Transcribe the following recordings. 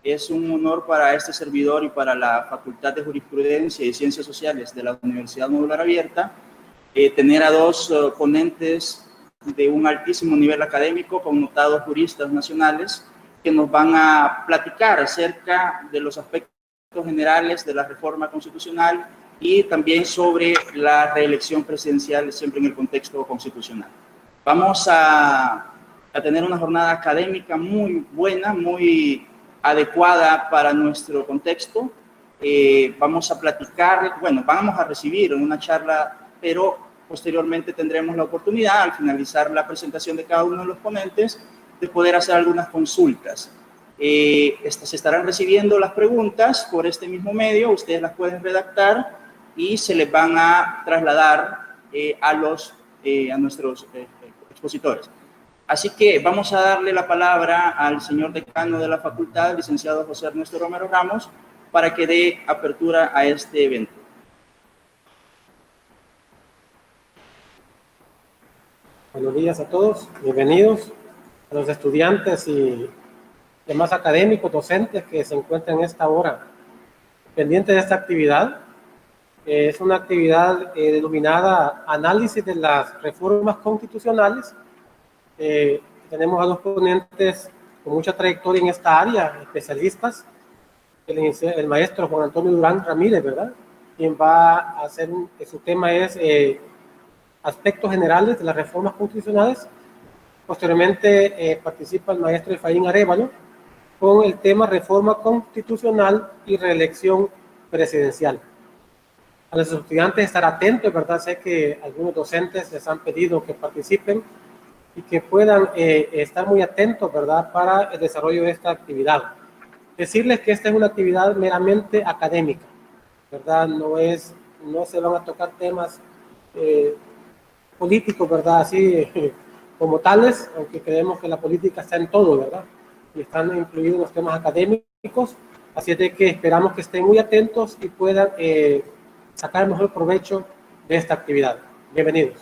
Es un honor para este servidor y para la Facultad de Jurisprudencia y Ciencias Sociales de la Universidad Modular Abierta tener a dos ponentes de un altísimo nivel académico, connotados juristas nacionales, que nos van a platicar acerca de los aspectos generales de la reforma constitucional y también sobre la reelección presidencial, siempre en el contexto constitucional. Vamos a tener una jornada académica muy buena, muy adecuada para nuestro contexto. Vamos a platicar, bueno, vamos a recibir una charla, pero posteriormente tendremos la oportunidad, al finalizar la presentación de cada uno de los ponentes, de poder hacer algunas consultas. Se estarán recibiendo las preguntas por este mismo medio, ustedes las pueden redactar y se les van a trasladar a nuestros expositores. Así que vamos a darle la palabra al señor decano de la facultad, el licenciado José Ernesto Romero Ramos, para que dé apertura a este evento. Buenos días a todos, bienvenidos a los estudiantes y demás académicos, docentes que se encuentran en esta hora pendientes de esta actividad. Es una actividad denominada Análisis de las Reformas Constitucionales. Tenemos a dos ponentes con mucha trayectoria en esta área, especialistas, el maestro Juan Antonio Durán Ramírez, ¿verdad? Quien va a hacer, su tema es aspectos generales de las reformas constitucionales. Posteriormente participa el maestro Efraín Arévalo con el tema reforma constitucional y reelección presidencial. A los estudiantes estar atentos, ¿verdad? Sé que algunos docentes les han pedido que participen y que puedan estar muy atentos, ¿verdad?, para el desarrollo de esta actividad. Decirles que esta es una actividad meramente académica, ¿verdad? No se van a tocar temas políticos, ¿verdad?, así como tales, aunque creemos que la política está en todo, ¿verdad?, y están incluidos los temas académicos, así es de que esperamos que estén muy atentos y puedan sacar el mejor provecho de esta actividad. Bienvenidos.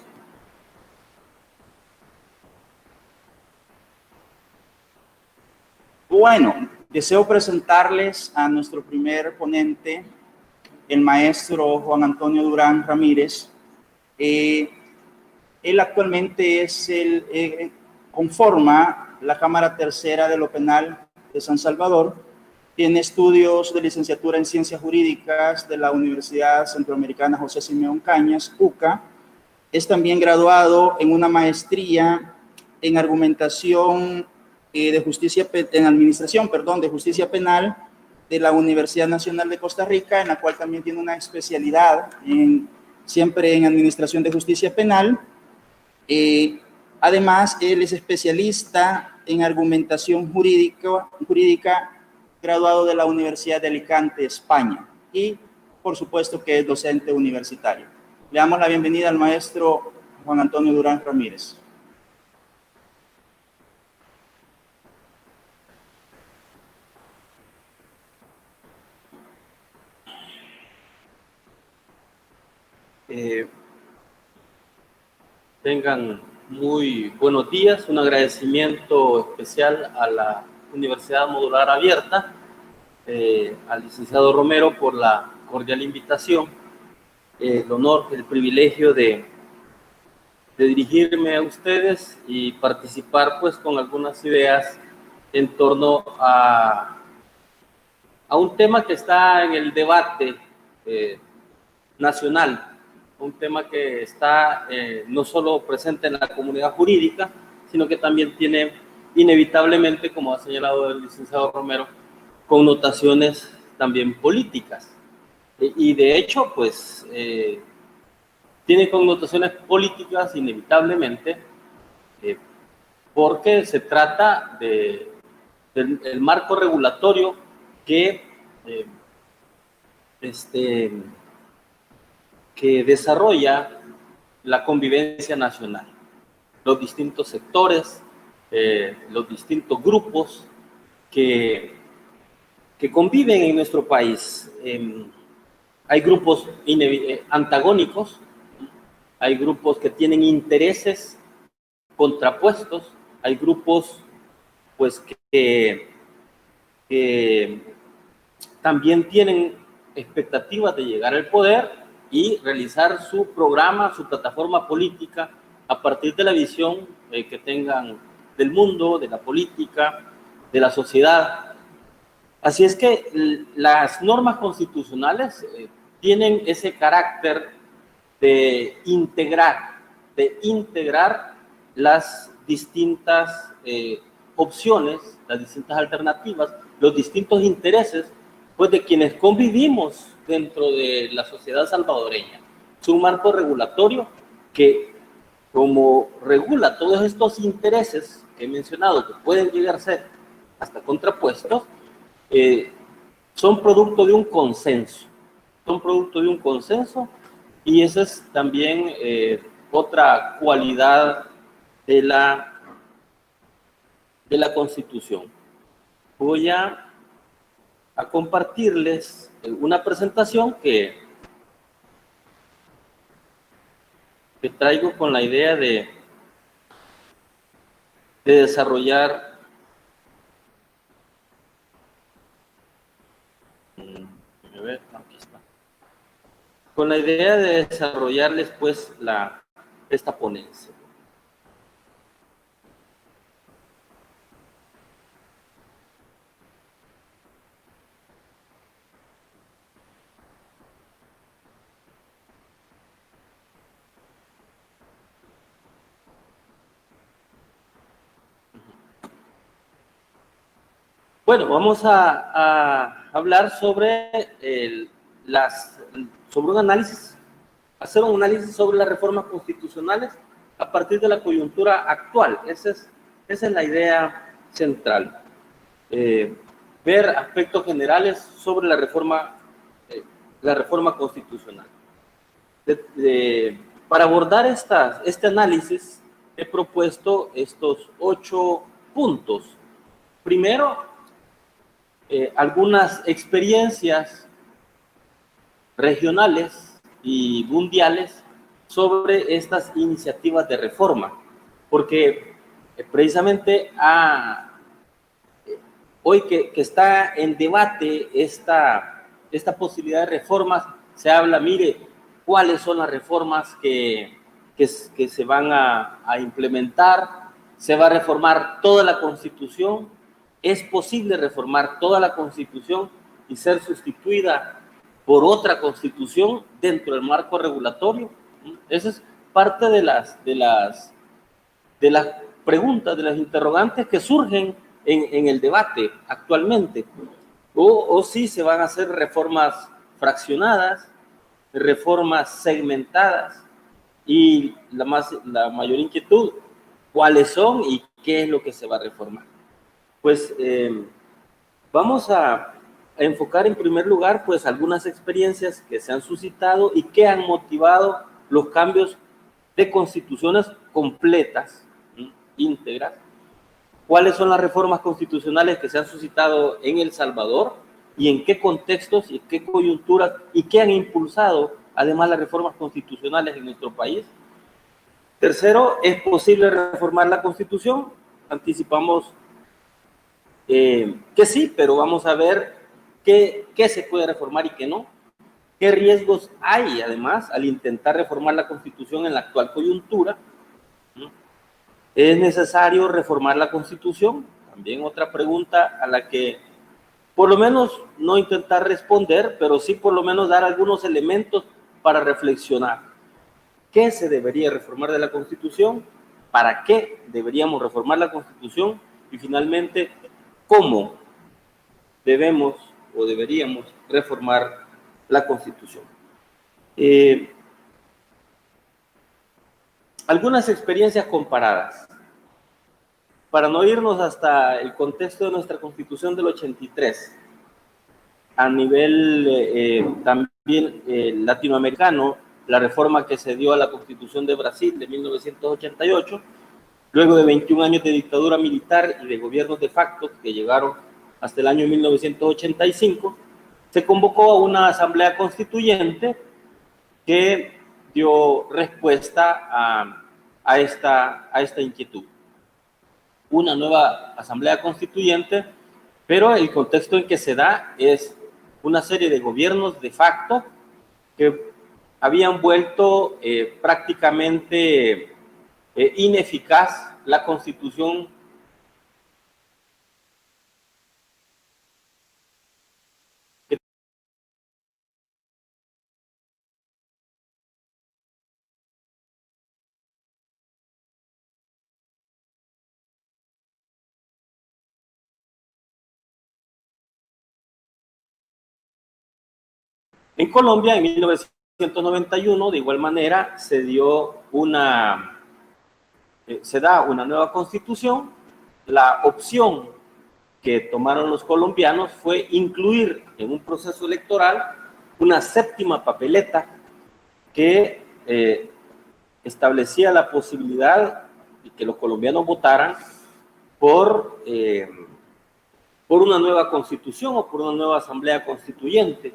Bueno, deseo presentarles a nuestro primer ponente, el maestro Juan Antonio Durán Ramírez. Él actualmente conforma la Cámara Tercera de lo Penal de San Salvador. Tiene estudios de licenciatura en Ciencias Jurídicas de la Universidad Centroamericana José Simeón Cañas, UCA. Es también graduado en una maestría en argumentación en administración, de justicia penal de la Universidad Nacional de Costa Rica, en la cual también tiene una especialidad siempre en administración de justicia penal. Además, él es especialista en argumentación jurídica, graduado de la Universidad de Alicante, España, y por supuesto que es docente universitario. Le damos la bienvenida al maestro Juan Antonio Durán Ramírez. Tengan muy buenos días, un agradecimiento especial a la Universidad Modular Abierta, al licenciado Romero por la cordial invitación, el honor, el privilegio de dirigirme a ustedes y participar pues con algunas ideas en torno a un tema que está en el debate nacional, un tema que está no solo presente en la comunidad jurídica, sino que también tiene inevitablemente, como ha señalado el licenciado Romero, connotaciones también políticas. Y de hecho, pues, tiene connotaciones políticas inevitablemente, porque se trata del marco regulatorio que desarrolla la convivencia nacional, los distintos sectores, los distintos grupos que conviven en nuestro país. Hay grupos antagónicos, hay grupos que tienen intereses contrapuestos, hay grupos pues que que también tienen expectativas de llegar al poder y realizar su programa, su plataforma política a partir de la visión que tengan del mundo, de la política, de la sociedad. Así es que las normas constitucionales tienen ese carácter de integrar las distintas opciones, las distintas alternativas, los distintos intereses, pues, de quienes convivimos dentro de la sociedad salvadoreña. Es un marco regulatorio que, como regula todos estos intereses que he mencionado, que pueden llegar a ser hasta contrapuestos, son producto de un consenso. Y esa es también otra cualidad de la Constitución. Voy a compartirles una presentación que traigo con la idea de desarrollar aquí está. Con la idea de desarrollarles pues esta ponencia. Bueno, vamos a hablar sobre un análisis, hacer un análisis sobre las reformas constitucionales a partir de la coyuntura actual. Esa es la idea central. Ver aspectos generales sobre la reforma constitucional. Para abordar este análisis, he propuesto estos 8 puntos. Primero, algunas experiencias regionales y mundiales sobre estas iniciativas de reforma, porque precisamente hoy que está en debate esta posibilidad de reformas, se habla, mire, cuáles son las reformas que se van a implementar, se va a reformar toda la Constitución. ¿Es posible reformar toda la Constitución y ser sustituida por otra Constitución dentro del marco regulatorio? Esa es parte de las preguntas, de las interrogantes que surgen en el debate actualmente. O si se van a hacer reformas fraccionadas, reformas segmentadas, y la mayor inquietud, ¿cuáles son y qué es lo que se va a reformar? Pues vamos a enfocar en primer lugar pues algunas experiencias que se han suscitado y que han motivado los cambios de constituciones completas, íntegras. ¿Cuáles son las reformas constitucionales que se han suscitado en El Salvador y en qué contextos y qué coyunturas y qué han impulsado además las reformas constitucionales en nuestro país? Tercero, ¿es posible reformar la Constitución? Anticipamos que sí, pero vamos a ver qué se puede reformar y qué no. ¿Qué riesgos hay, además, al intentar reformar la Constitución en la actual coyuntura? ¿Es necesario reformar la Constitución? También otra pregunta a la que, por lo menos, no intentar responder, pero sí por lo menos dar algunos elementos para reflexionar. ¿Qué se debería reformar de la Constitución? ¿Para qué deberíamos reformar la Constitución? Y finalmente, ¿cómo debemos o deberíamos reformar la Constitución? Algunas experiencias comparadas. Para no irnos hasta el contexto de nuestra Constitución del 83, a nivel también latinoamericano, la reforma que se dio a la Constitución de Brasil de 1988, luego de 21 años de dictadura militar y de gobiernos de facto que llegaron hasta el año 1985, se convocó a una asamblea constituyente que dio respuesta a esta inquietud. Una nueva asamblea constituyente pero el contexto en que se da es una serie de gobiernos de facto que habían vuelto prácticamente ineficaz la Constitución en Colombia. En 1991, de igual manera, se da una nueva constitución. La opción que tomaron los colombianos fue incluir en un proceso electoral una séptima papeleta que establecía la posibilidad de que los colombianos votaran por una nueva constitución o por una nueva asamblea constituyente,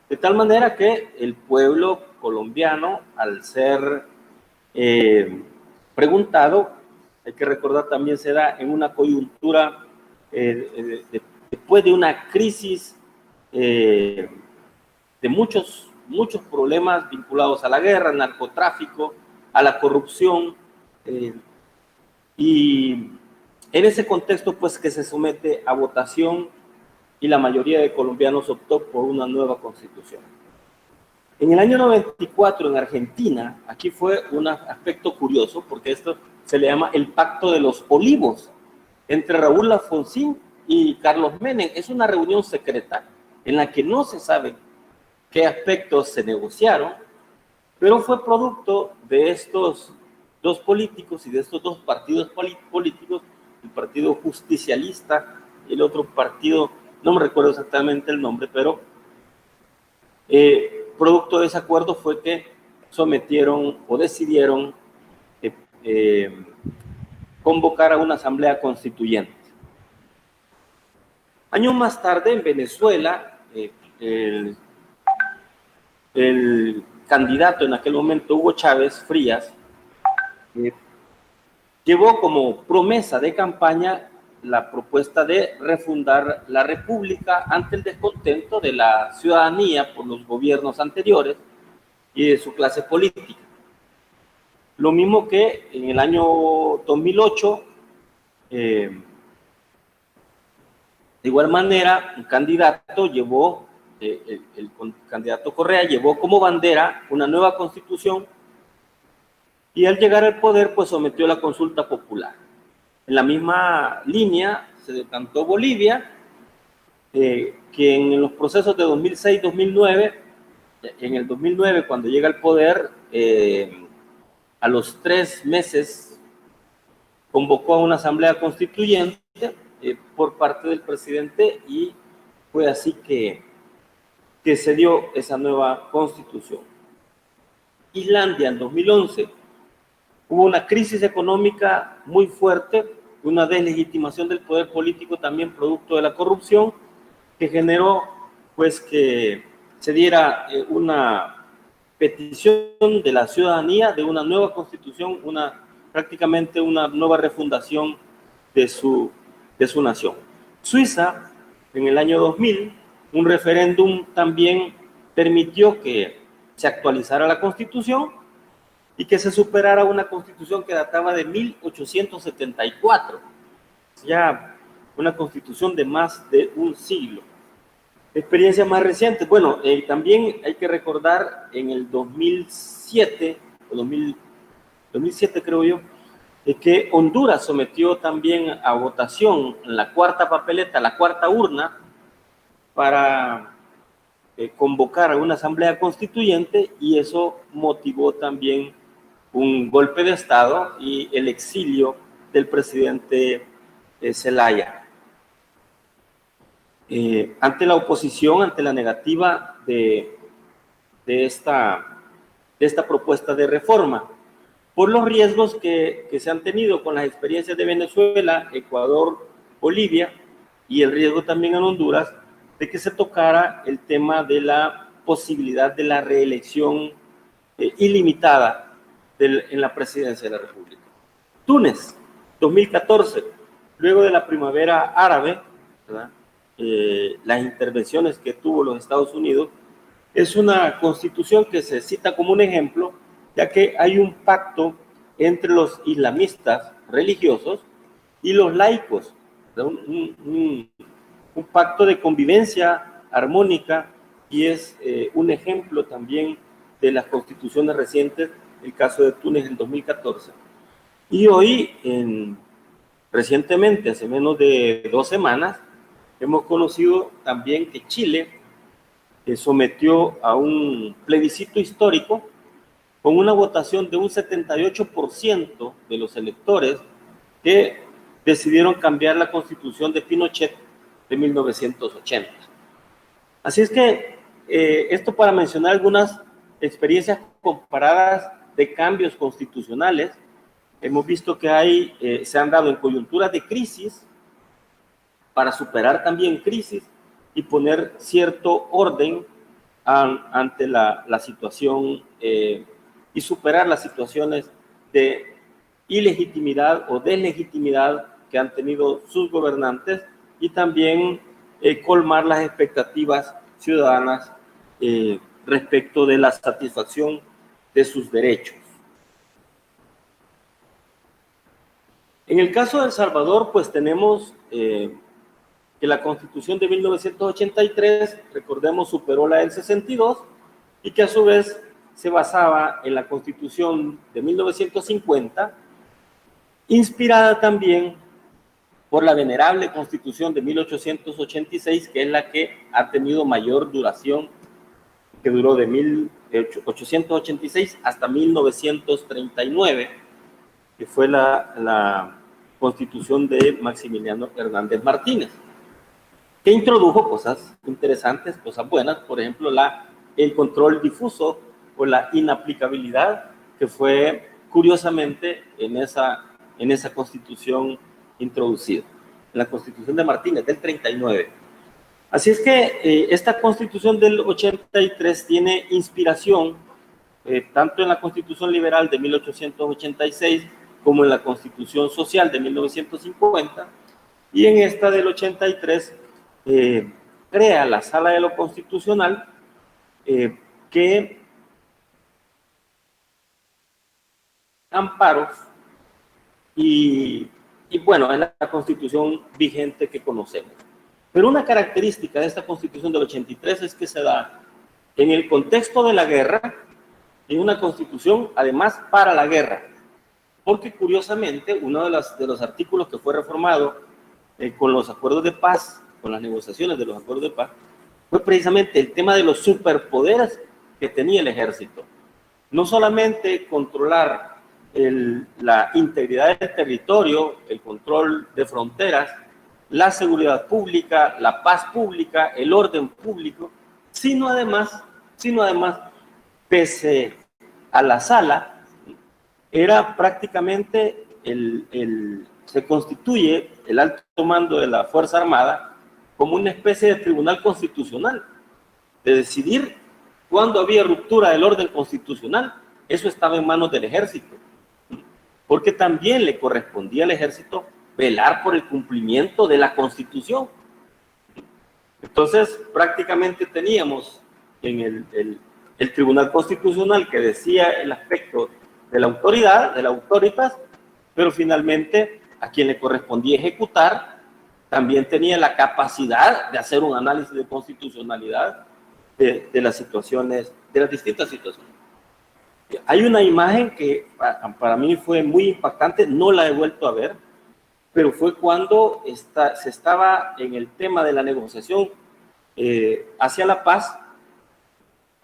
de tal manera que el pueblo colombiano, al ser preguntado, hay que recordar, también se da en una coyuntura después de una crisis de muchos problemas vinculados a la guerra, al narcotráfico, a la corrupción, y en ese contexto pues que se somete a votación y la mayoría de colombianos optó por una nueva constitución. En el año 94 en Argentina, aquí fue un aspecto curioso porque esto se le llama el Pacto de los Olivos entre Raúl Alfonsín y Carlos Menem. Es una reunión secreta en la que no se sabe qué aspectos se negociaron, pero fue producto de estos dos políticos y de estos dos partidos políticos, el Partido Justicialista y el otro partido, no me recuerdo exactamente el nombre, pero producto de ese acuerdo fue que sometieron o decidieron convocar a una asamblea constituyente. Años más tarde, en Venezuela, el candidato en aquel momento, Hugo Chávez Frías, llevó como promesa de campaña la propuesta de refundar la República ante el descontento de la ciudadanía por los gobiernos anteriores y de su clase política. Lo mismo que en el año 2008, de igual manera, un candidato llevó, el candidato Correa llevó como bandera una nueva constitución y al llegar al poder, pues sometió la consulta popular. En la misma línea se decantó Bolivia, que en los procesos de 2006-2009, en el 2009, cuando llega al poder, a los 3 meses convocó a una asamblea constituyente por parte del presidente y fue así que se dio esa nueva constitución. Islandia, en 2011, hubo una crisis económica muy fuerte, una deslegitimación del poder político también producto de la corrupción, que generó pues que se diera una petición de la ciudadanía de una nueva constitución, prácticamente una nueva refundación de su nación. Suiza, en el año 2000, un referéndum también permitió que se actualizara la constitución y que se superara una constitución que databa de 1874, ya una constitución de más de un siglo. Experiencias más recientes, bueno, también hay que recordar en el 2007 creo yo, que Honduras sometió también a votación la cuarta papeleta, la cuarta urna, para convocar a una asamblea constituyente, y eso motivó también un golpe de Estado y el exilio del presidente Zelaya. Ante la oposición, ante la negativa de esta propuesta de reforma, por los riesgos que se han tenido con las experiencias de Venezuela, Ecuador, Bolivia, y el riesgo también en Honduras de que se tocara el tema de la posibilidad de la reelección ilimitada en la presidencia de la República. Túnez, 2014, luego de la primavera árabe, ¿verdad?, las intervenciones que tuvo los Estados Unidos, es una constitución que se cita como un ejemplo, ya que hay un pacto entre los islamistas religiosos y los laicos, un pacto de convivencia armónica, y es un ejemplo también de las constituciones recientes, el caso de Túnez en 2014. Y hoy, recientemente, hace menos de 2 semanas, hemos conocido también que Chile sometió a un plebiscito histórico con una votación de un 78% de los electores que decidieron cambiar la constitución de Pinochet de 1980. Así es que esto para mencionar algunas experiencias comparadas de cambios constitucionales. Hemos visto que se han dado en coyunturas de crisis para superar también crisis y poner cierto orden ante la situación y superar las situaciones de ilegitimidad o deslegitimidad que han tenido sus gobernantes, y también colmar las expectativas ciudadanas respecto de la satisfacción de sus derechos. En el caso de El Salvador, pues tenemos que la Constitución de 1983, recordemos, superó la del 62, y que a su vez se basaba en la Constitución de 1950, inspirada también por la venerable Constitución de 1886, que es la que ha tenido mayor duración, que duró de 1886 hasta 1939, que fue la Constitución de Maximiliano Hernández Martínez, que introdujo cosas interesantes, cosas buenas, por ejemplo, el control difuso o la inaplicabilidad, que fue curiosamente en esa Constitución introducida, en la Constitución de Martínez del 39. Así es que esta Constitución del 83 tiene inspiración tanto en la Constitución Liberal de 1886 como en la Constitución Social de 1950, y en esta del 83 crea la Sala de lo Constitucional, que amparos y bueno, es la Constitución vigente que conocemos. Pero una característica de esta Constitución del 83 es que se da en el contexto de la guerra, en una Constitución además para la guerra, porque curiosamente uno de los artículos que fue reformado con los acuerdos de paz, con las negociaciones de los acuerdos de paz, fue precisamente el tema de los superpoderes que tenía el ejército. No solamente controlar la integridad del territorio, el control de fronteras, la seguridad pública, la paz pública, el orden público, sino además, pese a la sala, era prácticamente se constituye el alto mando de la Fuerza Armada como una especie de tribunal constitucional, de decidir cuándo había ruptura del orden constitucional. Eso estaba en manos del ejército, porque también le correspondía al ejército velar por el cumplimiento de la Constitución. Entonces, prácticamente teníamos en el Tribunal Constitucional, que decía el aspecto de la autoridad, de la autoritas, pero finalmente a quien le correspondía ejecutar también tenía la capacidad de hacer un análisis de constitucionalidad de las situaciones, de las distintas situaciones. Hay una imagen que para mí fue muy impactante, no la he vuelto a ver, pero fue cuando se estaba en el tema de la negociación hacia la paz,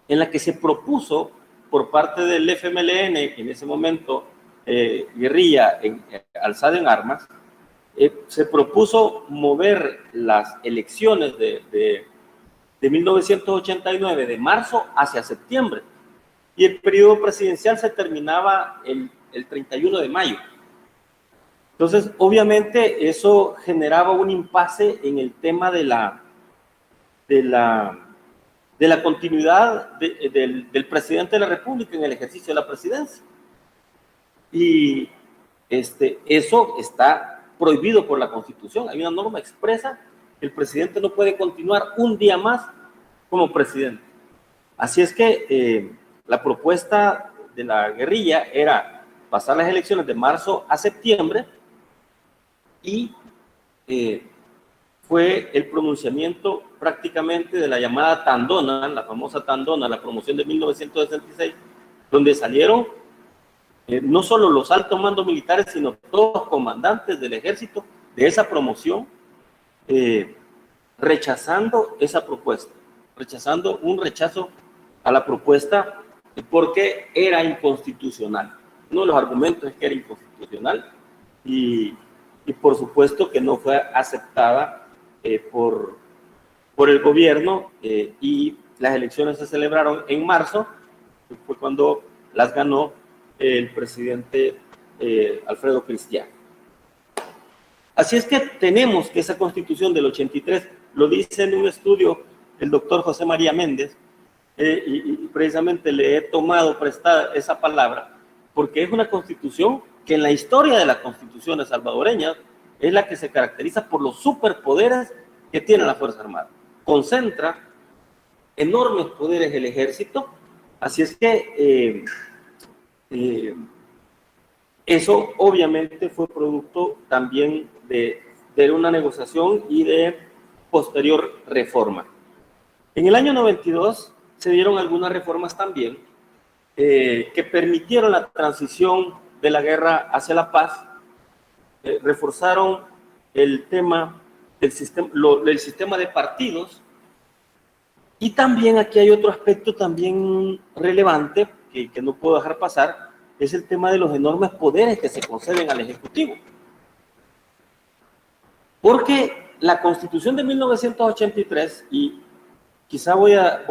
en la que se propuso por parte del FMLN, en ese momento guerrilla alzada en armas, se propuso mover las elecciones de 1989, de marzo hacia septiembre, y el periodo presidencial se terminaba el 31 de mayo. Entonces, obviamente, eso generaba un impasse en el tema de la continuidad del presidente de la República en el ejercicio de la presidencia. Y eso está prohibido por la Constitución. Hay una norma expresa el presidente no puede continuar un día más como presidente. Así es que la propuesta de la guerrilla era pasar las elecciones de marzo a septiembre y fue el pronunciamiento prácticamente de la llamada Tandona, la famosa Tandona, la promoción de 1966, donde salieron no solo los altos mandos militares, sino todos los comandantes del ejército de esa promoción, rechazando esa propuesta, rechazando un rechazo a la propuesta porque era inconstitucional. Uno de los argumentos es que era inconstitucional y por supuesto que no fue aceptada por el gobierno y las elecciones se celebraron en marzo, que fue cuando las ganó el presidente Alfredo Cristiano. Así es que tenemos que esa Constitución del 83, lo dice en un estudio el doctor José María Méndez, y precisamente le he tomado prestada esa palabra, porque es una Constitución que en la historia de las constituciones salvadoreñas es la que se caracteriza por los superpoderes que tiene la Fuerza Armada. Concentra enormes poderes el ejército, así es que eso obviamente fue producto también de una negociación y de posterior reforma. En el año 92 se dieron algunas reformas también que permitieron la transición de la guerra hacia la paz, reforzaron el tema del sistema de partidos, y también aquí hay otro aspecto también relevante que no puedo dejar pasar, es el tema de los enormes poderes que se conceden al Ejecutivo. Porque la Constitución de 1983, y quizá voy a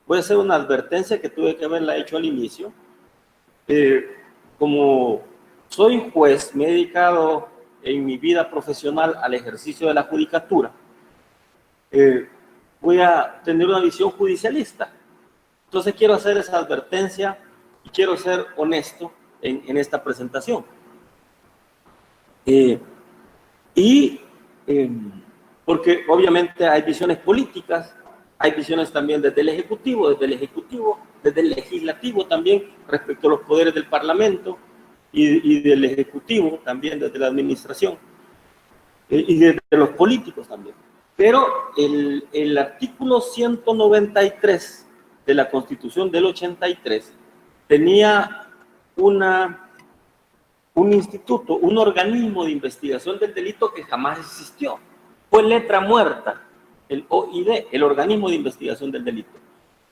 hacer una advertencia que tuve que haberla hecho al inicio, como soy juez, me he dedicado en mi vida profesional al ejercicio de la judicatura, voy a tener una visión judicialista. Entonces quiero hacer esa advertencia y quiero ser honesto en esta presentación. Porque obviamente hay visiones políticas, hay visiones también desde el Ejecutivo, desde el Legislativo también, respecto a los poderes del Parlamento, y del Ejecutivo también, desde la Administración, y desde los políticos también. Pero el artículo 193 de la Constitución del 83 tenía un instituto, un organismo de investigación del delito que jamás existió. Fue letra muerta, el OID, el organismo de investigación del delito,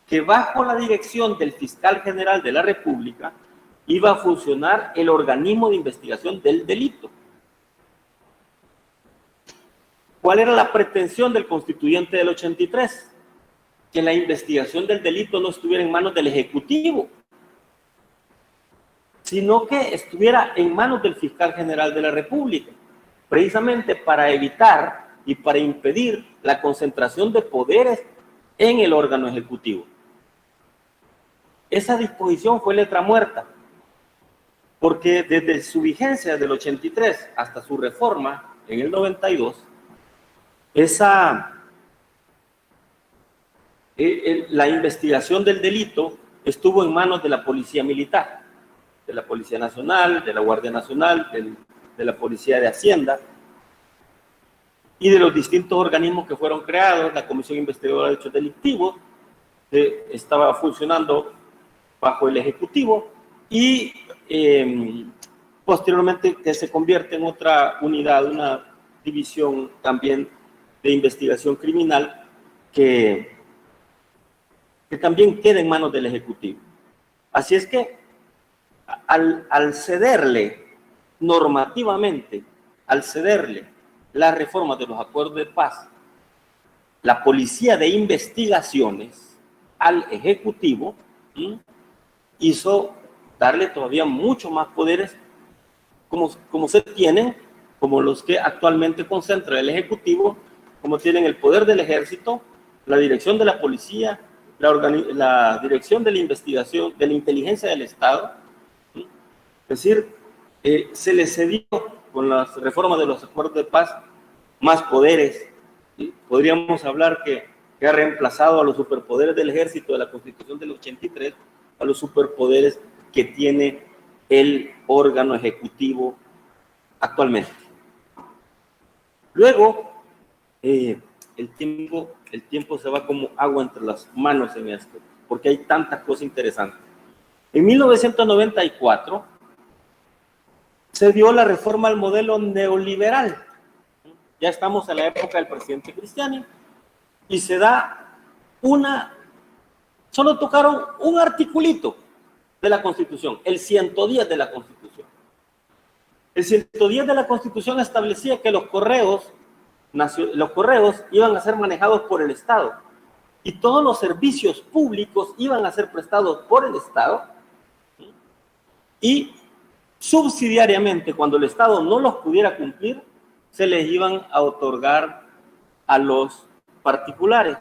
que bajo la dirección del fiscal general de la República iba a funcionar el organismo de investigación del delito. ¿Cuál era la pretensión del constituyente del 83? Que la investigación del delito no estuviera en manos del Ejecutivo, sino que estuviera en manos del fiscal general de la República, precisamente para evitar y para impedir la concentración de poderes en el órgano ejecutivo. Esa disposición fue letra muerta, porque desde su vigencia del 83 hasta su reforma en el 92, la investigación del delito estuvo en manos de la Policía Militar, de la Policía Nacional, de la Guardia Nacional, de la Policía de Hacienda y de los distintos organismos que fueron creados. La Comisión Investigadora de Hechos Delictivos estaba funcionando bajo el Ejecutivo y posteriormente que se convierte en otra unidad, una división también de investigación criminal que también queda en manos del Ejecutivo. Así es que al cederle normativamente, al cederle las reformas de los acuerdos de paz, la policía de investigaciones al Ejecutivo, hizo darle todavía mucho más poderes como se tienen, como los que actualmente concentra el Ejecutivo, como tienen el poder del Ejército, la dirección de la policía, la dirección de la investigación, de la inteligencia del Estado. Es decir, se les cedió con las reformas de los acuerdos de paz más poderes podríamos hablar que ha reemplazado a los superpoderes del ejército de la Constitución del 83 a los superpoderes que tiene el órgano ejecutivo actualmente. Luego, el tiempo se va como agua entre las manos en esto, porque hay tantas cosas interesantes. En 1994 se dio la reforma al modelo neoliberal. Ya estamos en la época del presidente Cristiani y se da solo tocaron un articulito de la Constitución, el 110 de la Constitución. El 110 de la Constitución establecía que los correos iban a ser manejados por el Estado y todos los servicios públicos iban a ser prestados por el Estado y subsidiariamente, cuando el Estado no los pudiera cumplir, se les iban a otorgar a los particulares,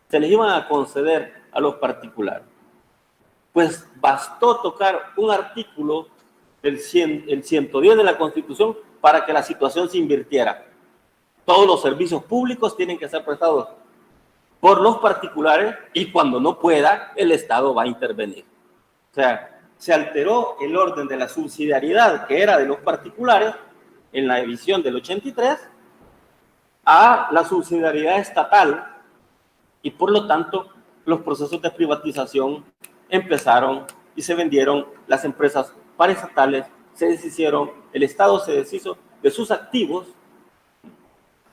se les iban a conceder a los particulares. Pues bastó tocar un artículo el 110 de la Constitución para que la situación se invirtiera. Todos los servicios públicos tienen que ser prestados por los particulares y cuando no pueda, el Estado va a intervenir. O sea, se alteró el orden de la subsidiariedad que era de los particulares en la edición del 83 a la subsidiariedad estatal y por lo tanto los procesos de privatización empezaron y se vendieron las empresas paraestatales, se deshicieron, el Estado se deshizo de sus activos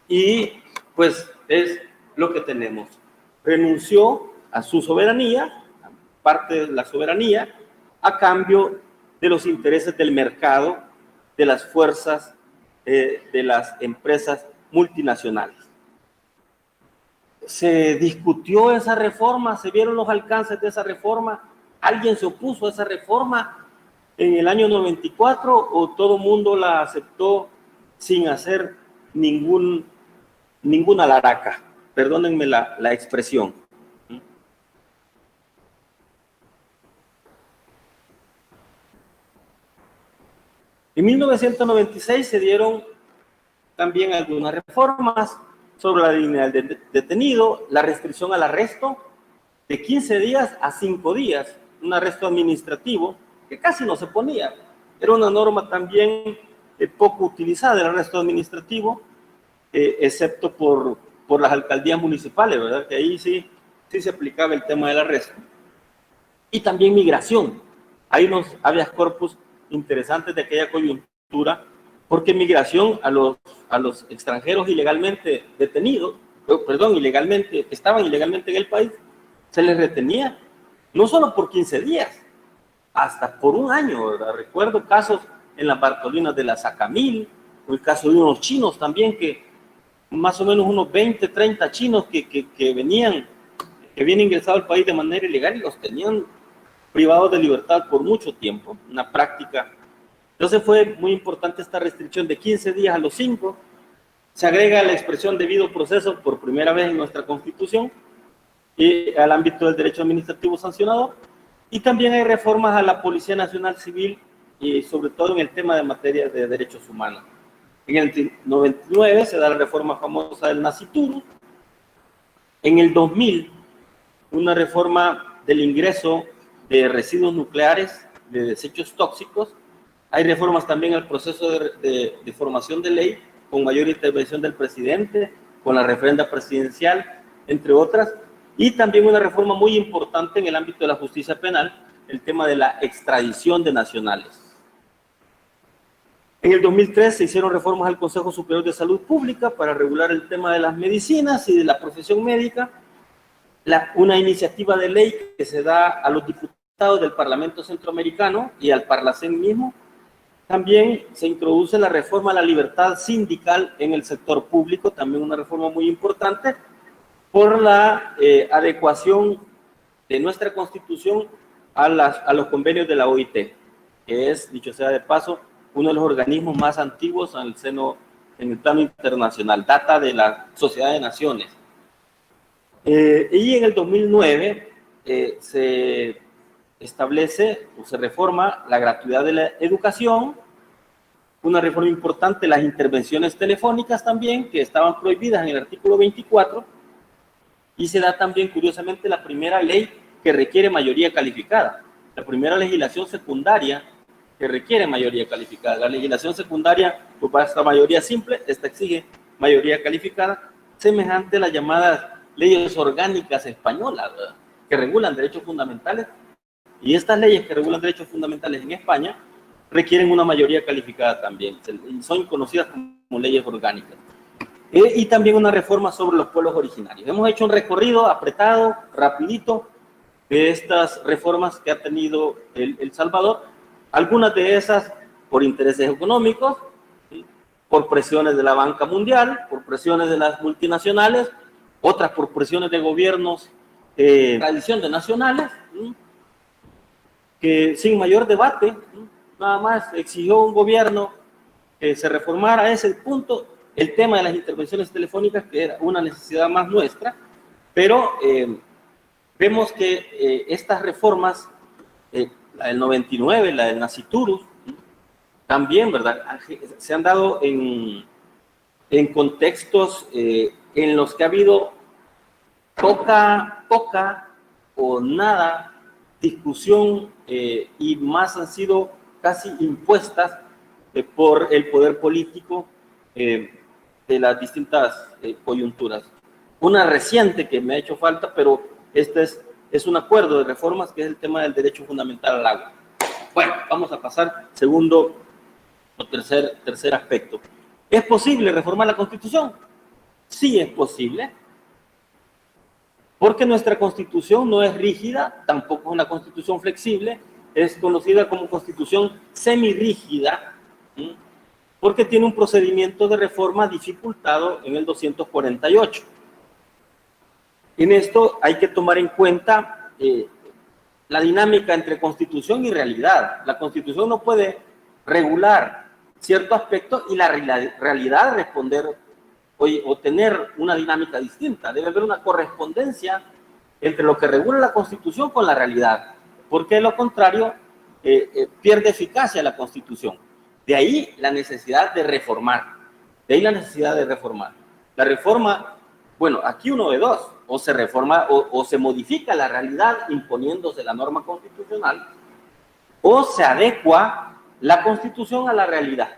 y pues es lo que tenemos. Renunció a su soberanía, parte de la soberanía, a cambio de los intereses del mercado, de las fuerzas de las empresas multinacionales. Se discutió esa reforma, se vieron los alcances de esa reforma, alguien se opuso a esa reforma en el año 94 o todo el mundo la aceptó sin hacer ninguna laraca, perdónenme la expresión. En 1996 se dieron también algunas reformas sobre la dignidad del detenido, la restricción al arresto de 15 días a 5 días, un arresto administrativo que casi no se ponía. Era una norma también poco utilizada, el arresto administrativo, excepto por las alcaldías municipales, ¿verdad? Que ahí sí se aplicaba el tema del arresto. Y también migración. Hay unos habeas corpus interesantes de aquella coyuntura, porque migración a los extranjeros ilegalmente detenidos, estaban ilegalmente en el país, se les retenía, no solo por 15 días, hasta por un año, ¿verdad? Recuerdo casos en las Bartolinas de la Sacamil, o el caso de unos chinos también, que más o menos unos 20, 30 chinos que habían ingresado al país de manera ilegal y los tenían privados de libertad por mucho tiempo, una práctica. Entonces fue muy importante esta restricción de 15 días a los 5. Se agrega la expresión debido proceso por primera vez en nuestra Constitución y al ámbito del derecho administrativo sancionador. Y también hay reformas a la Policía Nacional Civil y sobre todo en el tema de materia de derechos humanos. En el 99 se da la reforma famosa del Nasciturus. En el 2000, una reforma del ingreso de residuos nucleares, de desechos tóxicos. Hay reformas también al proceso de formación de ley, con mayor intervención del presidente, con la referenda presidencial, entre otras. Y también una reforma muy importante en el ámbito de la justicia penal, el tema de la extradición de nacionales. En el 2003 se hicieron reformas al Consejo Superior de Salud Pública para regular el tema de las medicinas y de la profesión médica. Una iniciativa de ley que se da a los diputados del Parlamento Centroamericano y al Parlacén mismo. También se introduce la reforma a la libertad sindical en el sector público, también una reforma muy importante, por la adecuación de nuestra Constitución a los convenios de la OIT, que es, dicho sea de paso, uno de los organismos más antiguos en el plano internacional, data de la Sociedad de Naciones. Y en el 2009 se establece o se reforma la gratuidad de la educación una reforma importante, las intervenciones telefónicas también, que estaban prohibidas en el artículo 24, y se da también, curiosamente, la primera ley que requiere mayoría calificada, la primera legislación secundaria que requiere mayoría calificada. La legislación secundaria, pues basta mayoría simple, esta exige mayoría calificada, semejante a las llamadas leyes orgánicas españolas, ¿verdad?, que regulan derechos fundamentales, y estas leyes que regulan derechos fundamentales en España requieren una mayoría calificada también, son conocidas como leyes orgánicas. Y también una reforma sobre los pueblos originarios. Hemos hecho un recorrido apretado, rapidito, de estas reformas que ha tenido El Salvador, algunas de esas por intereses económicos, ¿sí?, por presiones de la banca mundial, por presiones de las multinacionales, otras por presiones de gobiernos, tradición de nacionales, ¿sí?, que sin mayor debate, ¿sí?, nada más exigió un gobierno que se reformara a ese punto el tema de las intervenciones telefónicas, que era una necesidad más nuestra, pero vemos que estas reformas, la del 99, la del Nasciturus, también, ¿verdad?, se han dado en contextos en los que ha habido poca o nada discusión, y más han sido casi impuestas por el poder político de las distintas coyunturas. Una reciente que me ha hecho falta, pero este es un acuerdo de reformas, que es el tema del derecho fundamental al agua. Bueno, vamos a pasar segundo o tercer aspecto. ¿Es posible reformar la Constitución? Sí es posible, porque nuestra Constitución no es rígida, tampoco es una Constitución flexible, es conocida como Constitución semirrígida, ¿sí?, porque tiene un procedimiento de reforma dificultado en el 248. En esto hay que tomar en cuenta la dinámica entre Constitución y realidad. La Constitución no puede regular cierto aspecto y la realidad responder o tener una dinámica distinta. Debe haber una correspondencia entre lo que regula la Constitución con la realidad, porque de lo contrario pierde eficacia la Constitución. De ahí la necesidad de reformar. La reforma, bueno, aquí uno de dos: o se reforma o se modifica la realidad imponiéndose la norma constitucional, o se adecua la Constitución a la realidad.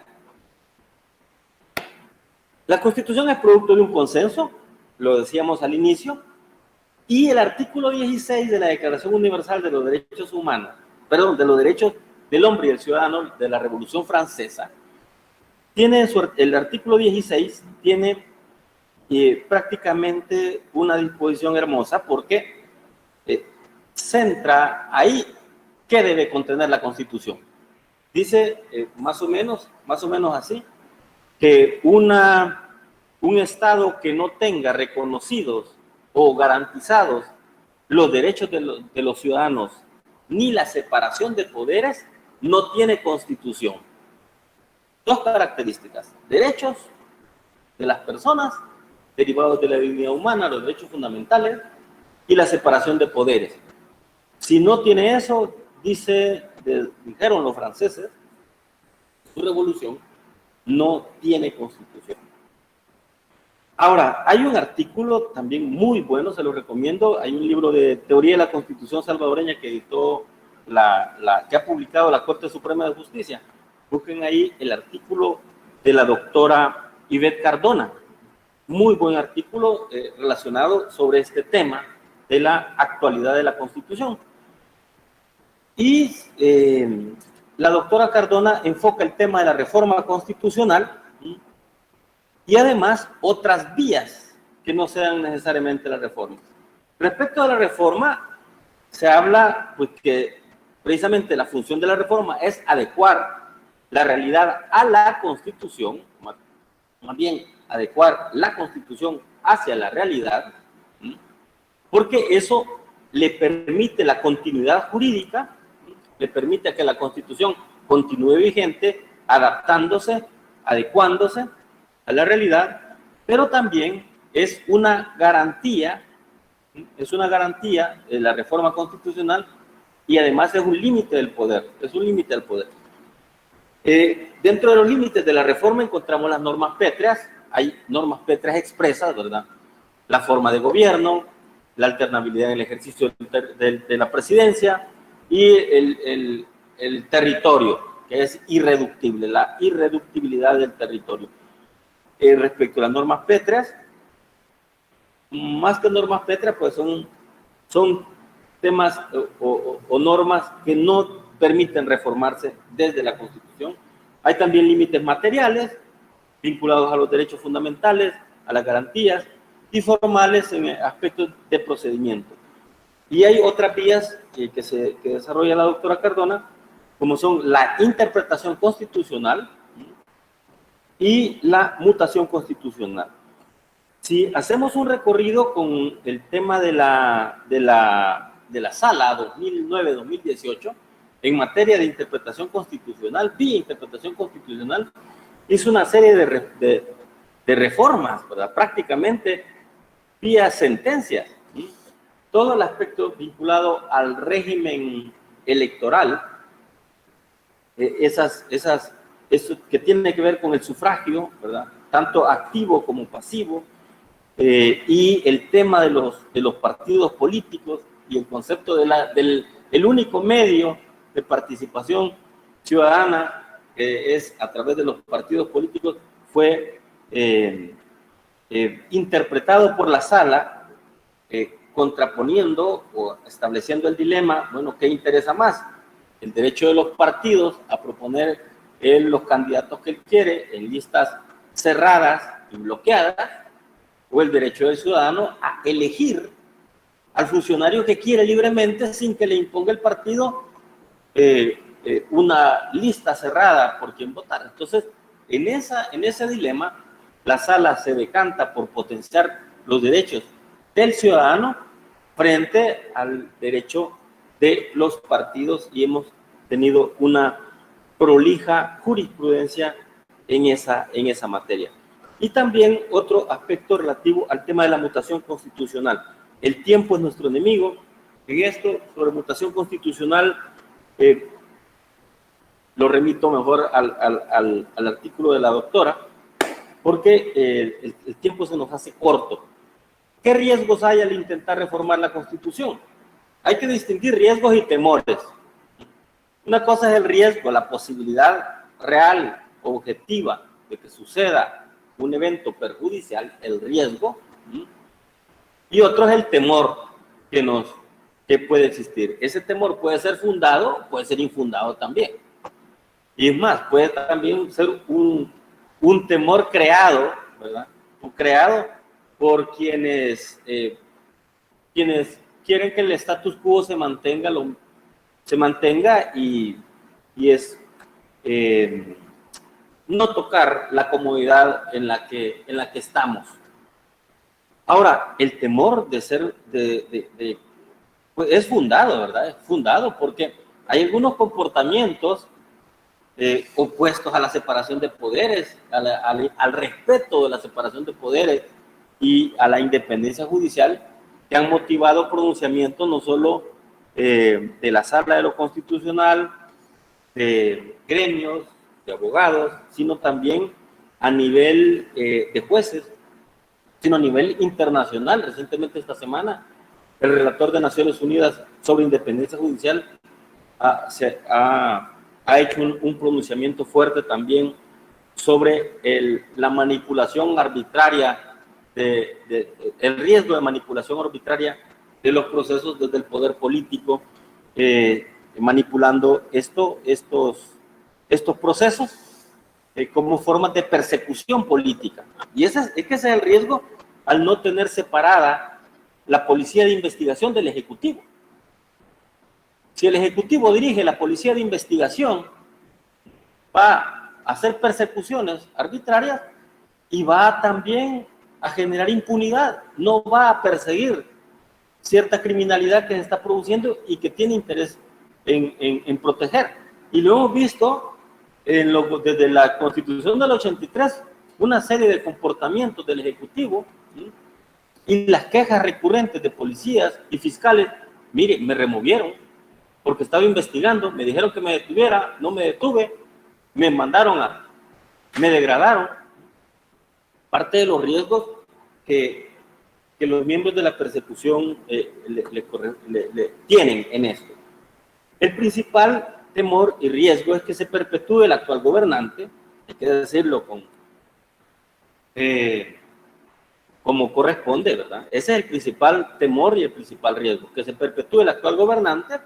La Constitución es producto de un consenso, lo decíamos al inicio, y el artículo 16 de la Declaración Universal de los Derechos Humanos, de los derechos del hombre y del ciudadano de la Revolución Francesa, el artículo 16 tiene prácticamente una disposición hermosa, porque centra ahí qué debe contener la Constitución. Dice más o menos así, que un Estado que no tenga reconocidos o garantizados los derechos de los ciudadanos ni la separación de poderes no tiene Constitución. Dos características: derechos de las personas derivados de la dignidad humana, los derechos fundamentales, y la separación de poderes. Si no tiene eso, dijeron los franceses, su revolución no tiene Constitución. Ahora, hay un artículo también muy bueno, se lo recomiendo. Hay un libro de teoría de la Constitución salvadoreña que editó que ha publicado la Corte Suprema de Justicia. Busquen ahí el artículo de la doctora Ivette Cardona. Muy buen artículo relacionado sobre este tema de la actualidad de la Constitución. Y la doctora Cardona enfoca el tema de la reforma constitucional y además otras vías que no sean necesariamente las reformas. Respecto a la reforma, se habla pues, que precisamente la función de la reforma es adecuar la realidad a la Constitución, más bien adecuar la Constitución hacia la realidad, porque eso le permite la continuidad jurídica, le permite que la Constitución continúe vigente, adaptándose, adecuándose a la realidad, pero también es una garantía de la reforma constitucional, y además es un límite del poder, Dentro de los límites de la reforma encontramos las normas pétreas. Hay normas pétreas expresas, ¿verdad? La forma de gobierno, la alternabilidad en el ejercicio de la presidencia y el territorio, que es irreductible, la irreductibilidad del territorio. Respecto a las normas pétreas, más que normas pétreas, pues son temas o normas que no permiten reformarse desde la Constitución. Hay también límites materiales vinculados a los derechos fundamentales, a las garantías, y formales en aspectos de procedimiento. Y hay otras vías que desarrolla la doctora Cardona, como son la interpretación constitucional y la mutación constitucional. Si hacemos un recorrido con el tema de la sala 2009-2018, en materia de interpretación constitucional, vía interpretación constitucional, hizo una serie de reformas, ¿verdad? Prácticamente vía sentencias. Todo el aspecto vinculado al régimen electoral, eso que tiene que ver con el sufragio, ¿verdad? Tanto activo como pasivo, y el tema de los partidos políticos y el concepto del único medio de participación ciudadana es a través de los partidos políticos, fue interpretado por la sala, contraponiendo o estableciendo el dilema, bueno, ¿qué interesa más? El derecho de los partidos a proponer los candidatos que él quiere en listas cerradas y bloqueadas, o el derecho del ciudadano a elegir al funcionario que quiere libremente sin que le imponga el partido una lista cerrada por quien votar. Entonces, en ese dilema, la sala se decanta por potenciar los derechos del ciudadano frente al derecho de los partidos, y hemos tenido una prolija jurisprudencia en esa materia. Y también otro aspecto relativo al tema de la mutación constitucional. El tiempo es nuestro enemigo. En esto, sobre mutación constitucional, lo remito mejor al artículo de la doctora, porque el tiempo se nos hace corto. ¿Qué riesgos hay al intentar reformar la Constitución? Hay que distinguir riesgos y temores. Una cosa es el riesgo, la posibilidad real, objetiva, de que suceda un evento perjudicial, el riesgo, y otro es el temor que puede existir. Ese temor puede ser fundado, puede ser infundado también. Y es más, puede también ser un temor creado, ¿verdad? Creado por quienes quieren que el status quo se mantenga y es no tocar la comodidad en la que estamos. Ahora, el temor pues es fundado, ¿verdad? Es fundado porque hay algunos comportamientos opuestos a la separación de poderes, al respeto de la separación de poderes y a la independencia judicial, que han motivado pronunciamientos no solo de la Sala de lo Constitucional, de gremios, de abogados, sino también a nivel de jueces, sino a nivel internacional. Recientemente, esta semana, el relator de Naciones Unidas sobre independencia judicial ha hecho un pronunciamiento fuerte también sobre la manipulación arbitraria, el riesgo de manipulación arbitraria de los procesos desde el poder político, manipulando estos procesos como formas de persecución política. Y ese es el riesgo al no tener separada la policía de investigación del Ejecutivo. Si el Ejecutivo dirige la policía de investigación, va a hacer persecuciones arbitrarias y va también a generar impunidad. No va a perseguir cierta criminalidad que se está produciendo y que tiene interés en proteger. Y lo hemos visto desde la Constitución del 83, una serie de comportamientos del Ejecutivo, ¿sí? Y las quejas recurrentes de policías y fiscales. Mire, me removieron porque estaba investigando, me dijeron que me detuviera, no me detuve, me degradaron. Parte de los riesgos que los miembros de la persecución le tienen en esto. El principal temor y riesgo es que se perpetúe el actual gobernante, hay que decirlo como corresponde, ¿verdad? Ese es el principal temor y el principal riesgo, que se perpetúe el actual gobernante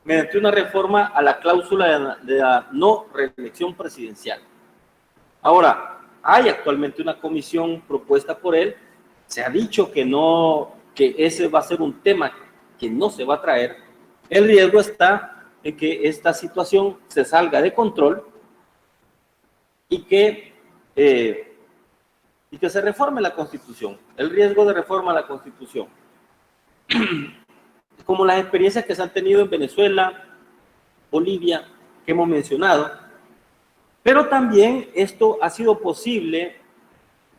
mediante una reforma a la cláusula de la no reelección presidencial. Ahora, hay actualmente una comisión propuesta por él, se ha dicho que ese va a ser un tema que no se va a traer. El riesgo está en que esta situación se salga de control y que se reforme la Constitución. El riesgo de reforma a la Constitución. Como las experiencias que se han tenido en Venezuela, Bolivia, que hemos mencionado, pero también esto ha sido posible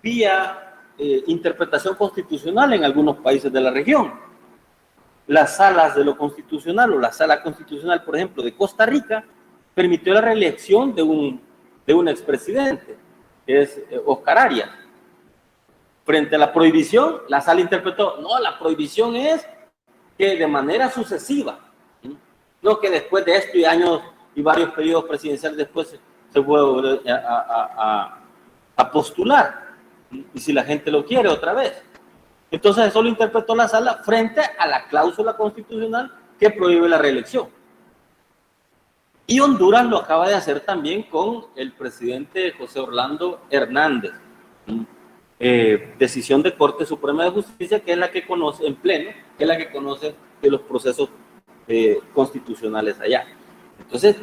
vía interpretación constitucional en algunos países de la región. Las salas de lo constitucional o la sala constitucional, por ejemplo, de Costa Rica, permitió la reelección de un expresidente, que es Oscar Arias. Frente a la prohibición, la sala interpretó, no, la prohibición es que de manera sucesiva, no que después de esto y años y varios periodos presidenciales después se puede a postular, y si la gente lo quiere otra vez. Entonces eso lo interpretó la sala frente a la cláusula constitucional que prohíbe la reelección. Y Honduras lo acaba de hacer también con el presidente José Orlando Hernández. Decisión de Corte Suprema de Justicia, que es la que conoce en pleno, que es la que conoce de los procesos constitucionales allá. Entonces,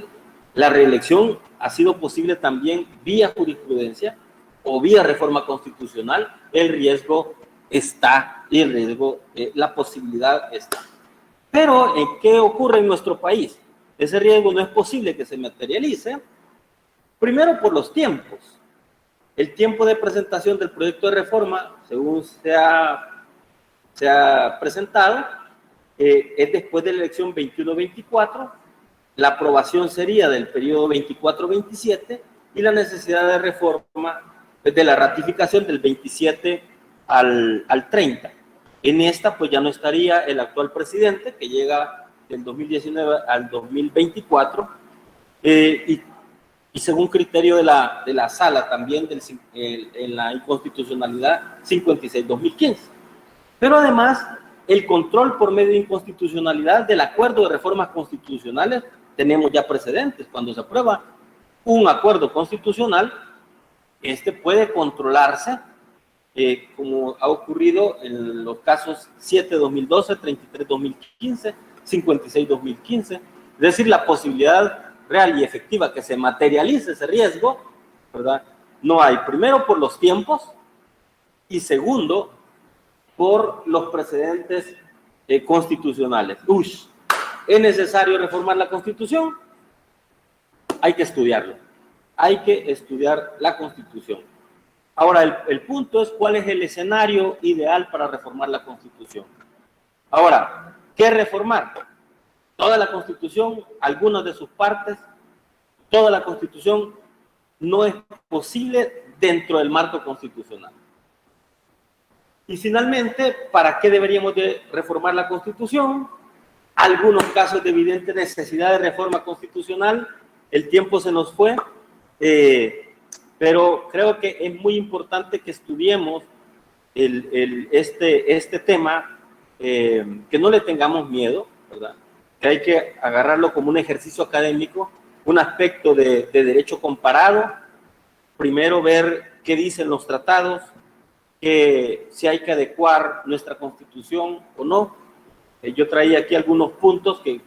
la reelección ha sido posible también vía jurisprudencia o vía reforma constitucional. El riesgo está y el riesgo, la posibilidad está. Pero, ¿qué ocurre en nuestro país? Ese riesgo no es posible que se materialice, primero por los tiempos. El tiempo de presentación del proyecto de reforma, según se ha presentado, es después de la elección 21-24, la aprobación sería del periodo 24-27 y la necesidad de reforma de la ratificación del 27 al 30. En esta pues ya no estaría el actual presidente, que llega del 2019 al 2024, y según criterio de la sala también en la inconstitucionalidad 56-2015. Pero además, el control por medio de inconstitucionalidad del acuerdo de reformas constitucionales, tenemos ya precedentes. Cuando se aprueba un acuerdo constitucional, este puede controlarse, como ha ocurrido en los casos 7-2012, 33-2015, 56-2015, es decir, la posibilidad real y efectiva que se materialice ese riesgo, ¿verdad? No hay, primero por los tiempos y segundo por los precedentes constitucionales. ¿Es necesario reformar la Constitución? Hay que estudiarlo, hay que estudiar la Constitución. Ahora, el punto es cuál es el escenario ideal para reformar la Constitución. Ahora, ¿qué reformar? Toda la Constitución, algunas de sus partes, toda la Constitución no es posible dentro del marco constitucional. Y finalmente, ¿para qué deberíamos de reformar la Constitución? Algunos casos de evidente necesidad de reforma constitucional, el tiempo se nos fue, pero creo que es muy importante que estudiemos este tema, que no le tengamos miedo, ¿verdad? Que hay que agarrarlo como un ejercicio académico, un aspecto de derecho comparado, primero ver qué dicen los tratados, que si hay que adecuar nuestra Constitución o no. Yo traía aquí algunos puntos que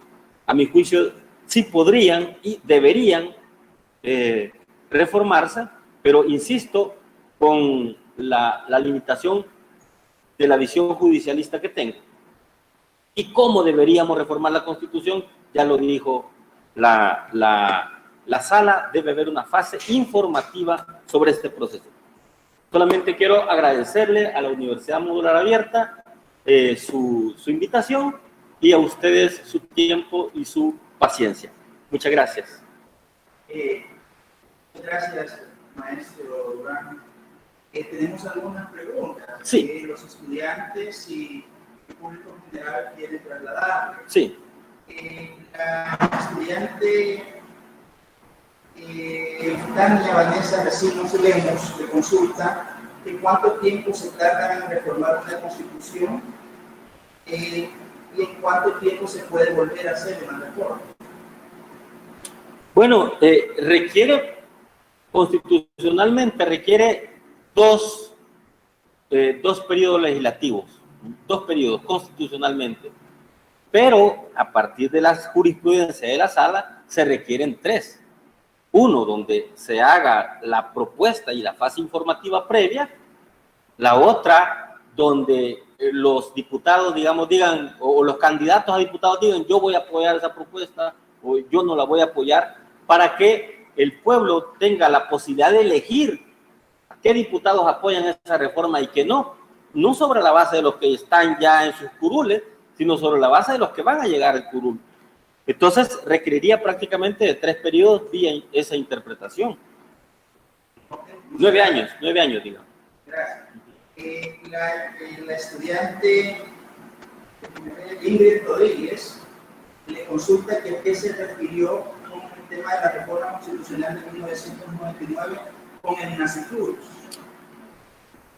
a mi juicio sí podrían y deberían reformarse, pero insisto, con la limitación de la visión judicialista que tengo. ¿Y cómo deberíamos reformar la Constitución? Ya lo dijo la sala, debe haber una fase informativa sobre este proceso. Solamente quiero agradecerle a la Universidad Modular Abierta su invitación y a ustedes su tiempo y su paciencia. Muchas gracias. Gracias, maestro Durán. Tenemos algunas preguntas Sí. que los estudiantes y el público en general quieren trasladar. Sí. La estudiante Tania Vanessa Recinos Lemos le consulta de cuánto tiempo se tarda en reformar una constitución y en cuánto tiempo se puede volver a hacer una reforma. Bueno, constitucionalmente requiere dos periodos legislativos, 2 periodos constitucionalmente, pero a partir de la jurisprudencia de la sala se requieren 3. Uno, donde se haga la propuesta y la fase informativa previa. La otra, donde los diputados, digamos, digan, o los candidatos a diputados digan, yo voy a apoyar esa propuesta o yo no la voy a apoyar, para que el pueblo tenga la posibilidad de elegir a qué diputados apoyan esa reforma y que no sobre la base de los que están ya en sus curules, sino sobre la base de los que van a llegar al curul. Entonces, requeriría prácticamente de 3 periodos vía esa interpretación. 9 años, digamos. Gracias. La estudiante Ingrid Rodríguez le consulta que a qué se refirió con el tema de la reforma constitucional de 1999 con el Nacitur.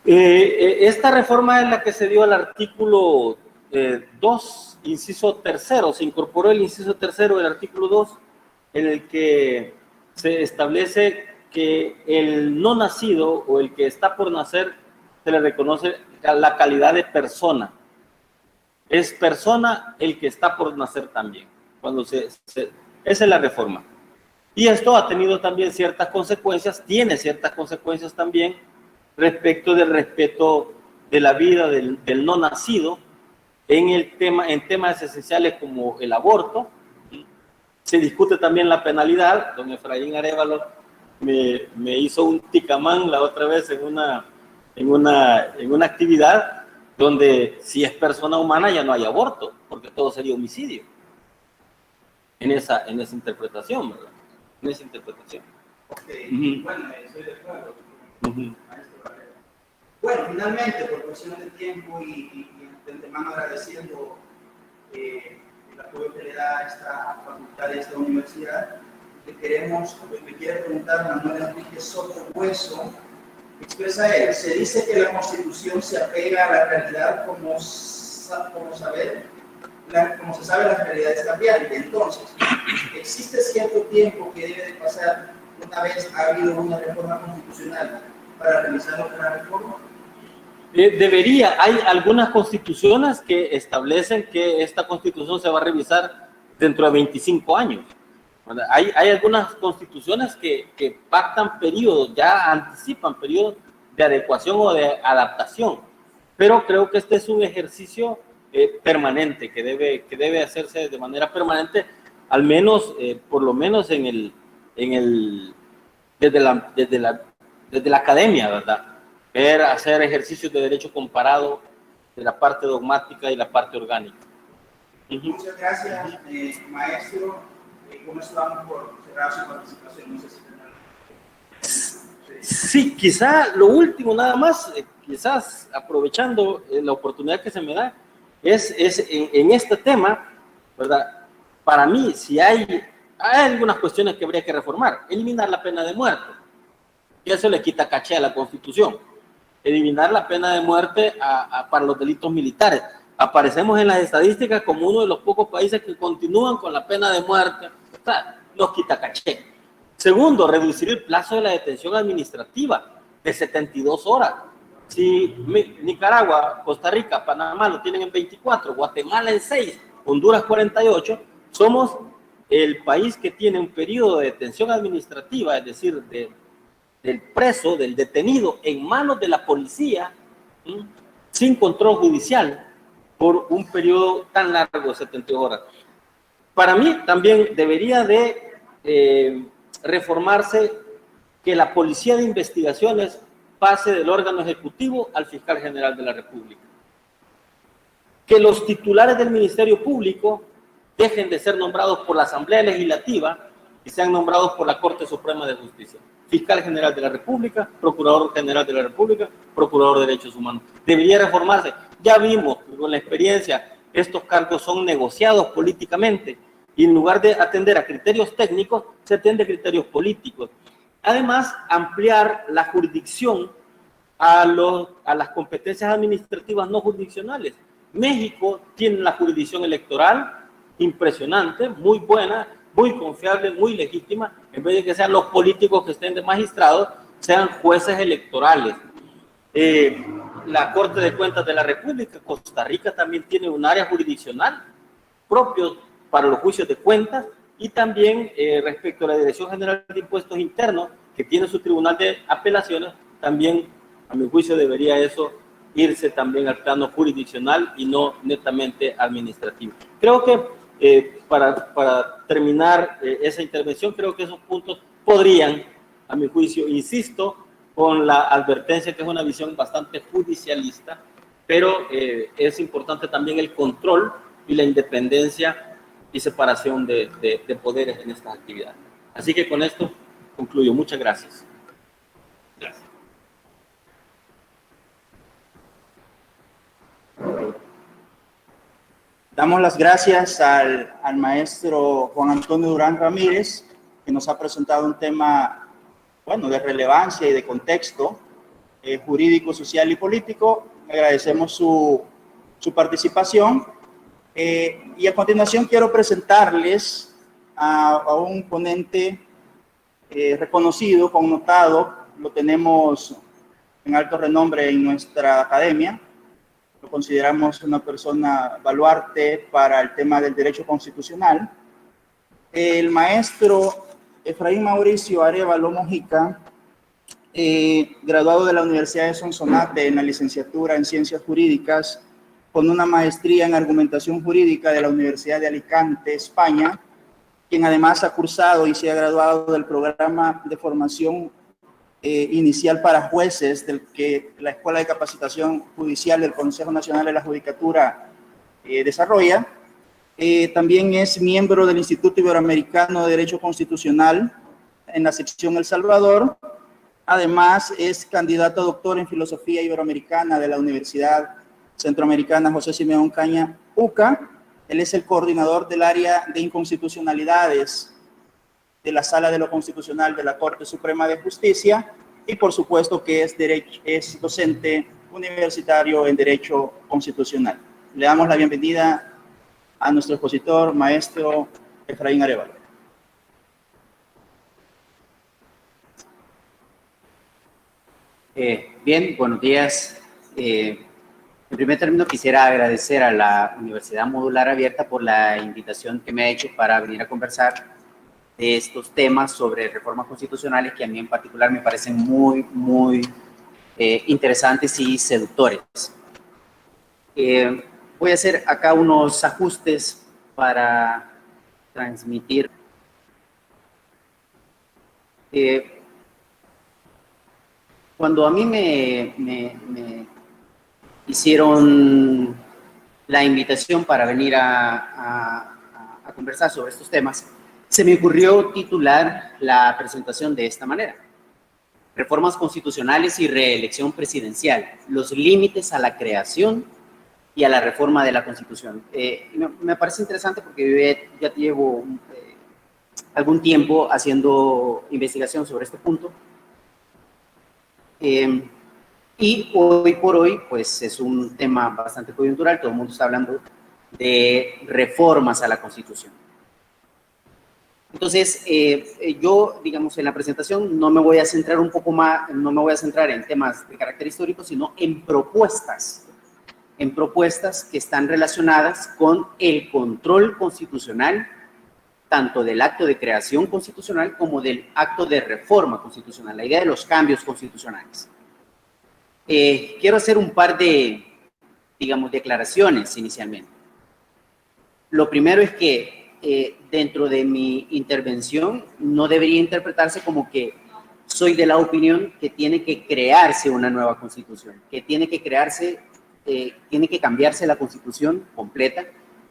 Esta reforma es la que se dio al artículo 2, inciso 3, se incorporó el inciso 3 del artículo 2, en el que se establece que el no nacido o el que está por nacer se le reconoce la calidad de persona. Es persona el que está por nacer también. Esa es la reforma. Y esto ha tenido también ciertas consecuencias, tiene ciertas consecuencias también respecto del respeto de la vida del no nacido en temas esenciales como el aborto. Se discute también la penalidad. Don Efraín Arévalo me hizo un ticamán la otra vez en una actividad donde si es persona humana ya no hay aborto, porque todo sería homicidio. En esa interpretación, ¿verdad? En esa interpretación. Okay. Bueno, estoy de acuerdo. Bueno, finalmente, por cuestión de tiempo y de antemano agradeciendo el apoyo que le da a esta facultad y a esta universidad, le quiere preguntar a Manuel Enrique Soto Hueso. Expresa él, se dice que la Constitución se apega a la realidad como se sabe, las realidades cambiantes. Entonces, ¿existe cierto tiempo que debe de pasar una vez ha habido una reforma constitucional para realizar otra reforma? Hay algunas constituciones que establecen que esta constitución se va a revisar dentro de 25 años. Hay algunas constituciones que pactan periodos, ya anticipan periodos de adecuación o de adaptación, pero creo que este es un ejercicio permanente que debe hacerse de manera permanente, al menos, por lo menos desde la academia, ¿verdad? Hacer ejercicios de derecho comparado de la parte dogmática y la parte orgánica. Muchas gracias, maestro. ¿Cómo estamos por cerrar su participación? No sé si sí, quizá lo último nada más, quizás aprovechando la oportunidad que se me da, es en este tema, ¿verdad? Para mí, si hay algunas cuestiones que habría que reformar. Eliminar la pena de muerte, y eso le quita caché a la Constitución. Eliminar la pena de muerte para los delitos militares. Aparecemos en las estadísticas como uno de los pocos países que continúan con la pena de muerte. O sea, nos quita caché. Segundo, reducir el plazo de la detención administrativa de 72 horas. Si Nicaragua, Costa Rica, Panamá lo tienen en 24, Guatemala en 6, Honduras 48, somos el país que tiene un periodo de detención administrativa, es decir, del preso, del detenido, en manos de la policía, sin control judicial, por un periodo tan largo de 72 horas. Para mí también debería de reformarse que la policía de investigaciones pase del órgano ejecutivo al fiscal general de la República. Que los titulares del Ministerio Público dejen de ser nombrados por la Asamblea Legislativa y sean nombrados por la Corte Suprema de Justicia. Fiscal General de la República, Procurador General de la República, Procurador de Derechos Humanos. Debería reformarse. Ya vimos con la experiencia, estos cargos son negociados políticamente y en lugar de atender a criterios técnicos, se atiende a criterios políticos. Además, ampliar la jurisdicción a las competencias administrativas no jurisdiccionales. México tiene la jurisdicción electoral impresionante, muy buena, muy confiable, muy legítima, en vez de que sean los políticos que estén de magistrados, sean jueces electorales. La Corte de Cuentas de la República, Costa Rica también tiene un área jurisdiccional propio para los juicios de cuentas y también respecto a la Dirección General de Impuestos Internos, que tiene su tribunal de apelaciones, también a mi juicio debería eso irse también al plano jurisdiccional y no netamente administrativo. Creo que para terminar esa intervención, creo que esos puntos podrían, a mi juicio, insisto, con la advertencia que es una visión bastante judicialista, pero es importante también el control y la independencia y separación de poderes en estas actividades. Así que con esto concluyo. Muchas gracias. Gracias. Damos las gracias al maestro Juan Antonio Durán Ramírez, que nos ha presentado un tema, bueno, de relevancia y de contexto jurídico, social y político. Agradecemos su participación. Y a continuación quiero presentarles a un ponente reconocido, connotado, lo tenemos en alto renombre en nuestra academia. Lo consideramos una persona baluarte para el tema del derecho constitucional. El maestro Efraín Mauricio Arévalo Mojica, graduado de la Universidad de Sonsonate en la licenciatura en Ciencias Jurídicas, con una maestría en Argumentación Jurídica de la Universidad de Alicante, España, quien además ha cursado y se ha graduado del programa de formación inicial para jueces del que la Escuela de Capacitación Judicial del Consejo Nacional de la Judicatura desarrolla. También es miembro del Instituto Iberoamericano de Derecho Constitucional en la sección El Salvador. Además, es candidato a doctor en Filosofía Iberoamericana de la Universidad Centroamericana José Simeón Caña, UCA. Él es el coordinador del área de inconstitucionalidades de la Sala de lo Constitucional de la Corte Suprema de Justicia y por supuesto que es docente universitario en Derecho Constitucional. Le damos la bienvenida a nuestro expositor, maestro Efraín Arévalo. Bien, buenos días. En primer término quisiera agradecer a la Universidad Modular Abierta por la invitación que me ha hecho para venir a conversar de estos temas sobre reformas constitucionales que a mí en particular me parecen muy interesantes y seductores. Voy a hacer acá unos ajustes para transmitir. Cuando a mí me hicieron la invitación para venir a conversar sobre estos temas, se me ocurrió titular la presentación de esta manera: Reformas constitucionales y reelección presidencial, los límites a la creación y a la reforma de la Constitución. Me parece interesante porque yo ya llevo algún tiempo haciendo investigación sobre este punto. Y hoy por hoy, pues es un tema bastante coyuntural, todo el mundo está hablando de reformas a la Constitución. Entonces, yo, digamos, en la presentación no me voy a centrar un poco más, no me voy a centrar en temas de carácter histórico, sino en propuestas que están relacionadas con el control constitucional, tanto del acto de creación constitucional como del acto de reforma constitucional, la idea de los cambios constitucionales. Quiero hacer un par de, digamos, declaraciones inicialmente. Lo primero es que dentro de mi intervención no debería interpretarse como que soy de la opinión que tiene que crearse una nueva constitución, que tiene que cambiarse la constitución completa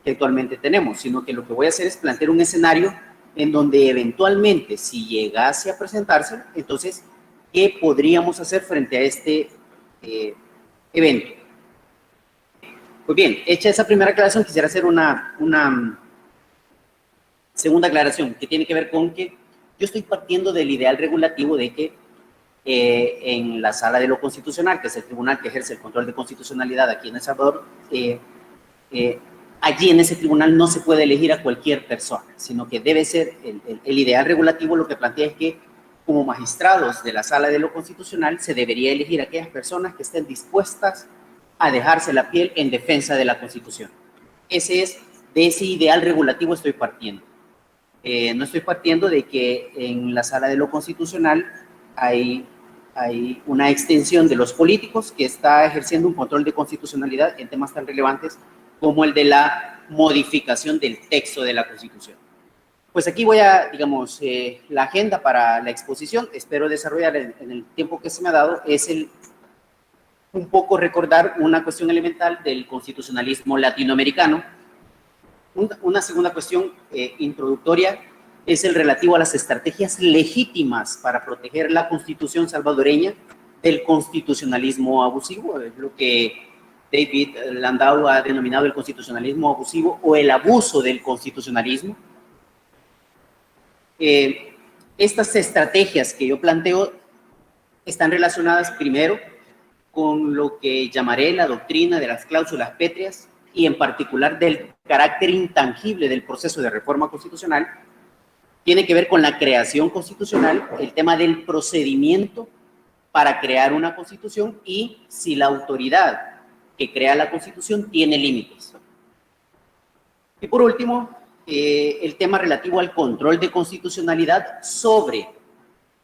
que actualmente tenemos, sino que lo que voy a hacer es plantear un escenario en donde eventualmente, si llegase a presentarse, entonces, ¿qué podríamos hacer frente a este evento? Pues bien, hecha esa primera aclaración, quisiera hacer una segunda aclaración que tiene que ver con que yo estoy partiendo del ideal regulativo de que en la Sala de lo Constitucional, que es el tribunal que ejerce el control de constitucionalidad aquí en El Salvador, allí en ese tribunal no se puede elegir a cualquier persona, sino que debe ser el ideal regulativo. Lo que plantea es que como magistrados de la Sala de lo Constitucional se debería elegir a aquellas personas que estén dispuestas a dejarse la piel en defensa de la Constitución. De ese ideal regulativo estoy partiendo. No estoy partiendo de que en la Sala de lo Constitucional hay una extensión de los políticos que está ejerciendo un control de constitucionalidad en temas tan relevantes como el de la modificación del texto de la Constitución. Pues aquí voy a, digamos, la agenda para la exposición, espero desarrollar en el tiempo que se me ha dado, es un poco recordar una cuestión elemental del constitucionalismo latinoamericano. Una segunda cuestión introductoria es el relativo a las estrategias legítimas para proteger la Constitución salvadoreña del constitucionalismo abusivo, es lo que David Landau ha denominado el constitucionalismo abusivo o el abuso del constitucionalismo. Estas estrategias que yo planteo están relacionadas primero con lo que llamaré la doctrina de las cláusulas pétreas y en particular del carácter intangible del proceso de reforma constitucional. Tiene que ver con la creación constitucional, el tema del procedimiento para crear una constitución y si la autoridad que crea la constitución tiene límites. Y por último, el tema relativo al control de constitucionalidad sobre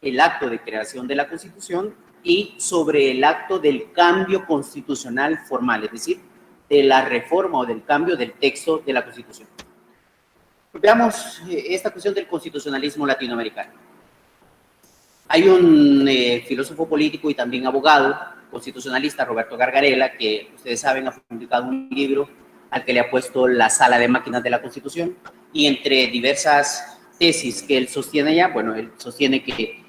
el acto de creación de la constitución y sobre el acto del cambio constitucional formal, es decir, de la reforma o del cambio del texto de la constitución. Veamos esta cuestión del constitucionalismo latinoamericano. Hay un filósofo político y también abogado constitucionalista, Roberto Gargarella, que ustedes saben ha publicado un libro al que le ha puesto La Sala de Máquinas de la Constitución, y entre diversas tesis que él sostiene ya, bueno, él sostiene que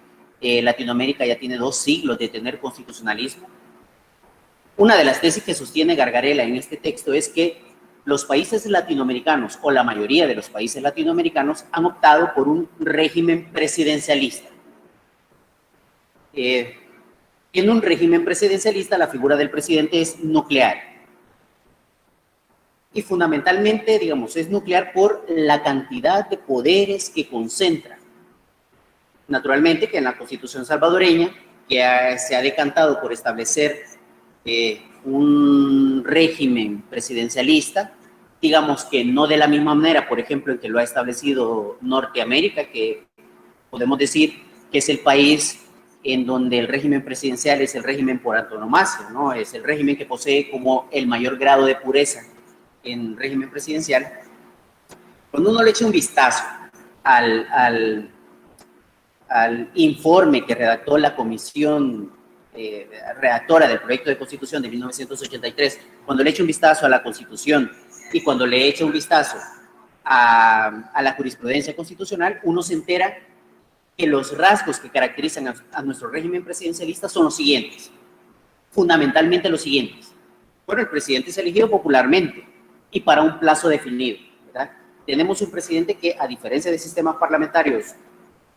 Latinoamérica ya tiene 2 siglos de tener constitucionalismo. Una de las tesis que sostiene Gargarella en este texto es que los países latinoamericanos, o la mayoría de los países latinoamericanos, han optado por un régimen presidencialista. En un régimen presidencialista, la figura del presidente es nuclear. Y fundamentalmente, digamos, es nuclear por la cantidad de poderes que concentra. Naturalmente que en la Constitución salvadoreña, que se ha decantado por establecer un régimen presidencialista, digamos que no de la misma manera, por ejemplo, en que lo ha establecido Norteamérica, que podemos decir que es el país en donde el régimen presidencial es el régimen por antonomasia, ¿no? Es el régimen que posee como el mayor grado de pureza en régimen presidencial. Cuando uno le echa un vistazo al informe que redactó la comisión redactora del proyecto de Constitución de 1983, cuando le echa un vistazo a la Constitución y cuando le echa un vistazo a la jurisprudencia constitucional, uno se entera que los rasgos que caracterizan a nuestro régimen presidencialista son los siguientes, fundamentalmente los siguientes. Bueno, el presidente es elegido popularmente y para un plazo definido, ¿verdad? Tenemos un presidente que, a diferencia de sistemas parlamentarios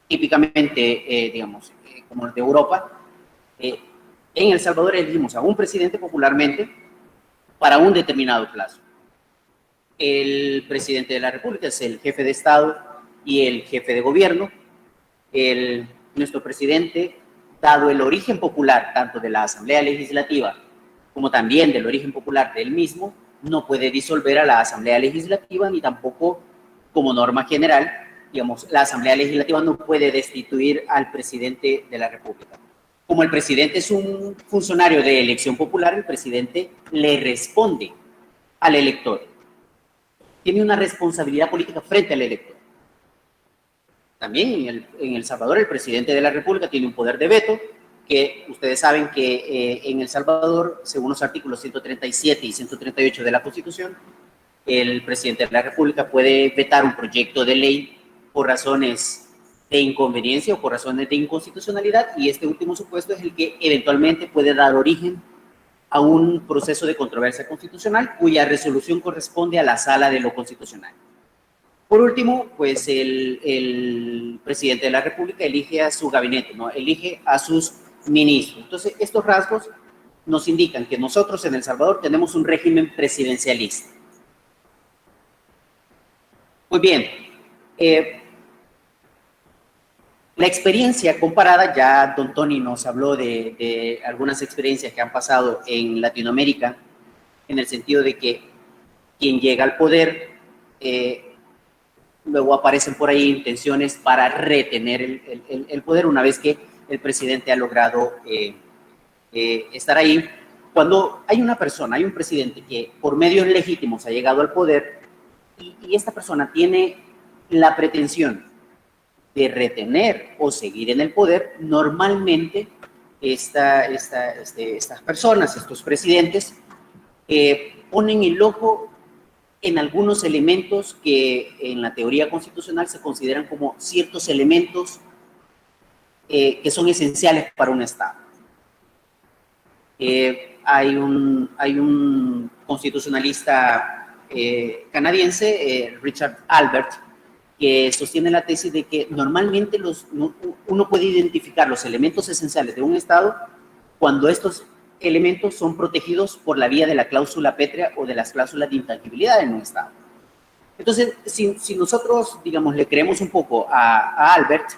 típicamente, digamos, como el de Europa, en El Salvador elegimos a un presidente popularmente para un determinado plazo. El presidente de la República es el jefe de Estado y el jefe de gobierno. Nuestro presidente, dado el origen popular tanto de la Asamblea Legislativa como también del origen popular del mismo, no puede disolver a la Asamblea Legislativa ni tampoco, como norma general, digamos, la Asamblea Legislativa no puede destituir al presidente de la República. Como el presidente es un funcionario de elección popular, el presidente le responde al elector. Tiene una responsabilidad política frente al elector. También en El Salvador el presidente de la República tiene un poder de veto, que ustedes saben que en El Salvador, según los artículos 137 y 138 de la Constitución, el presidente de la República puede vetar un proyecto de ley por razones de inconveniencia o por razones de inconstitucionalidad, y este último supuesto es el que eventualmente puede dar origen a un proceso de controversia constitucional cuya resolución corresponde a la Sala de lo Constitucional. Por último, pues el presidente de la República elige a su gabinete, ¿no? Elige a sus ministros. Entonces, estos rasgos nos indican que nosotros en El Salvador tenemos un régimen presidencialista. Muy bien, la experiencia comparada, ya don Tony nos habló de algunas experiencias que han pasado en Latinoamérica, en el sentido de que quien llega al poder, luego aparecen por ahí intenciones para retener el poder una vez que el presidente ha logrado estar ahí. Cuando hay una persona, hay un presidente que por medios legítimos ha llegado al poder y esta persona tiene la pretensión de retener o seguir en el poder, normalmente estas personas, estos presidentes, ponen el ojo en algunos elementos que en la teoría constitucional se consideran como ciertos elementos que son esenciales para un Estado. Hay un constitucionalista canadiense, Richard Albert, que sostiene la tesis de que normalmente uno puede identificar los elementos esenciales de un Estado cuando estos elementos son protegidos por la vía de la cláusula pétrea o de las cláusulas de intangibilidad en un Estado. Entonces, si nosotros, digamos, le creemos un poco a Albert,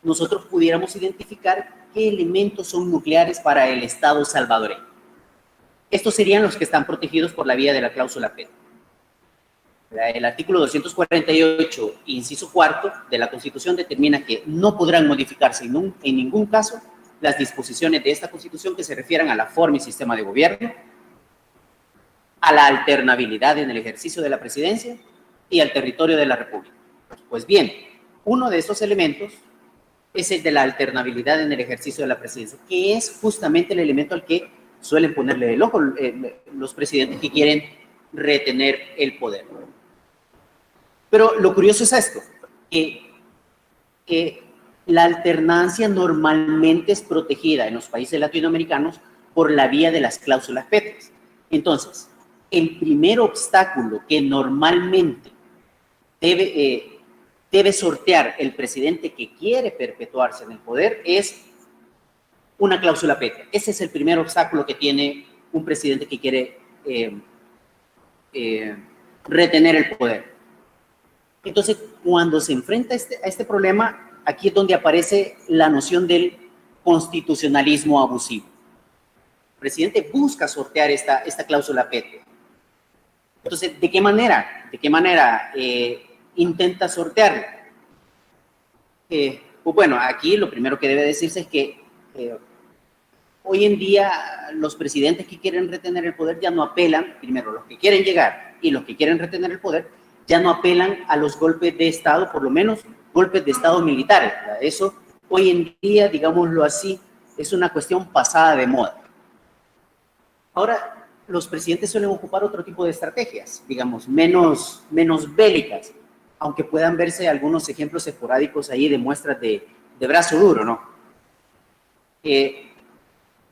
nosotros pudiéramos identificar qué elementos son nucleares para el Estado salvadoreño. Estos serían los que están protegidos por la vía de la cláusula pétrea. El artículo 248, inciso cuarto de la Constitución determina que no podrán modificarse en ningún caso las disposiciones de esta Constitución que se refieran a la forma y sistema de gobierno, a la alternabilidad en el ejercicio de la presidencia y al territorio de la República. Pues bien, uno de estos elementos es el de la alternabilidad en el ejercicio de la presidencia, que es justamente el elemento al que suelen ponerle el ojo los presidentes que quieren retener el poder. Pero lo curioso es esto, que la alternancia normalmente es protegida en los países latinoamericanos por la vía de las cláusulas pétreas. Entonces, el primer obstáculo que normalmente debe sortear el presidente que quiere perpetuarse en el poder es una cláusula pétrea. Ese es el primer obstáculo que tiene un presidente que quiere retener el poder. Entonces, cuando se enfrenta a este problema, aquí es donde aparece la noción del constitucionalismo abusivo. El presidente busca sortear esta cláusula pétrea. Entonces, ¿de qué manera? ¿De qué manera intenta sortearla? Pues bueno, aquí lo primero que debe decirse es que hoy en día los presidentes que quieren retener el poder ya no apelan, primero los que quieren llegar y los que quieren retener el poder, ya no apelan a los golpes de Estado, por lo menos golpes de Estado militares. Eso hoy en día, digámoslo así, es una cuestión pasada de moda. Ahora, los presidentes suelen ocupar otro tipo de estrategias, digamos, menos bélicas, aunque puedan verse algunos ejemplos esporádicos ahí de muestras de brazo duro, ¿no?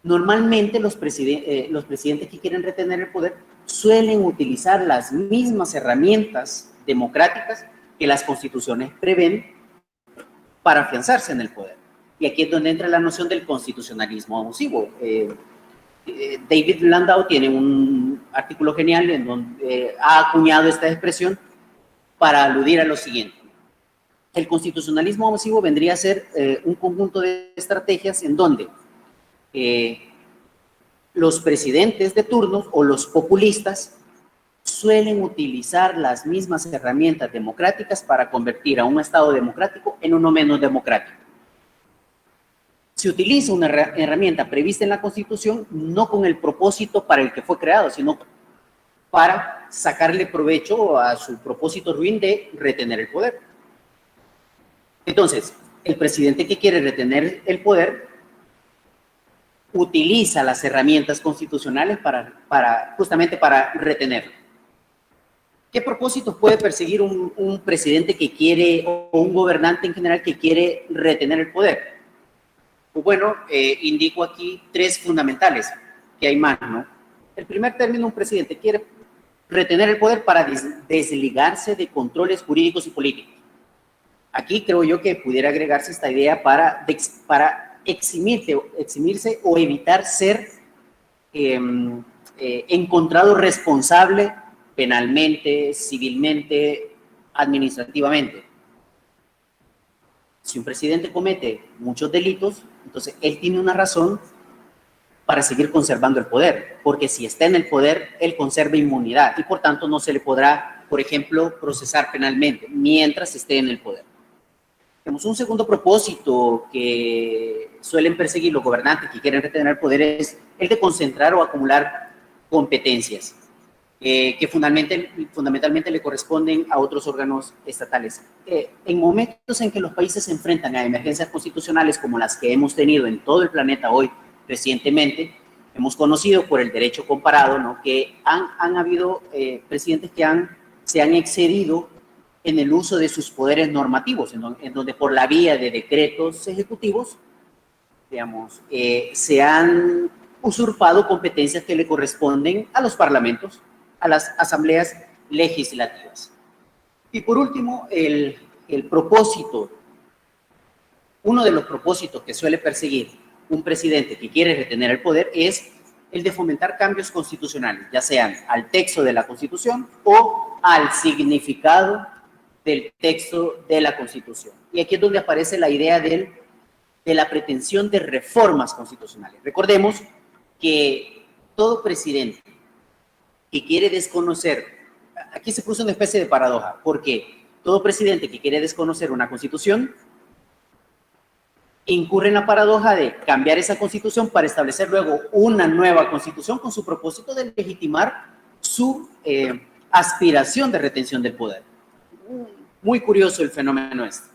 Normalmente los presidentes que quieren retener el poder suelen utilizar las mismas herramientas democráticas que las constituciones prevén para afianzarse en el poder. Y aquí es donde entra la noción del constitucionalismo abusivo. David Landau tiene un artículo genial en donde ha acuñado esta expresión para aludir a lo siguiente. El constitucionalismo abusivo vendría a ser un conjunto de estrategias en donde los presidentes de turno o los populistas suelen utilizar las mismas herramientas democráticas para convertir a un Estado democrático en uno menos democrático. Se utiliza una herramienta prevista en la Constitución no con el propósito para el que fue creado, sino para sacarle provecho a su propósito ruin de retener el poder. Entonces, el presidente que quiere retener el poder utiliza las herramientas constitucionales justamente para retenerlo. ¿Qué propósitos puede perseguir un presidente que quiere, o un gobernante en general que quiere retener el poder? Pues bueno, indico aquí 3 fundamentales, que hay más, ¿no? El primer término, un presidente quiere retener el poder para desligarse de controles jurídicos y políticos. Aquí creo yo que pudiera agregarse esta idea para eximirse o evitar ser encontrado responsable penalmente, civilmente, administrativamente. Si un presidente comete muchos delitos, entonces él tiene una razón para seguir conservando el poder, porque si está en el poder, él conserva inmunidad y por tanto no se le podrá, por ejemplo, procesar penalmente mientras esté en el poder. Tenemos un segundo propósito que suelen perseguir los gobernantes que quieren retener el poder, es el de concentrar o acumular competencias que fundamentalmente le corresponden a otros órganos estatales. En momentos en que los países se enfrentan a emergencias constitucionales como las que hemos tenido en todo el planeta hoy recientemente, hemos conocido por el derecho comparado, ¿no?, que han habido presidentes que se han excedido en el uso de sus poderes normativos, en donde por la vía de decretos ejecutivos, digamos, se han usurpado competencias que le corresponden a los parlamentos, a las asambleas legislativas. Y por último, uno de los propósitos que suele perseguir un presidente que quiere retener el poder es el de fomentar cambios constitucionales, ya sean al texto de la Constitución o al significado del texto de la Constitución. Y aquí es donde aparece la idea de la pretensión de reformas constitucionales. Recordemos que todo presidente que quiere desconocer, aquí se puso una especie de paradoja, porque todo presidente que quiere desconocer una constitución incurre en la paradoja de cambiar esa constitución para establecer luego una nueva constitución con su propósito de legitimar su aspiración de retención del poder. Muy curioso el fenómeno este.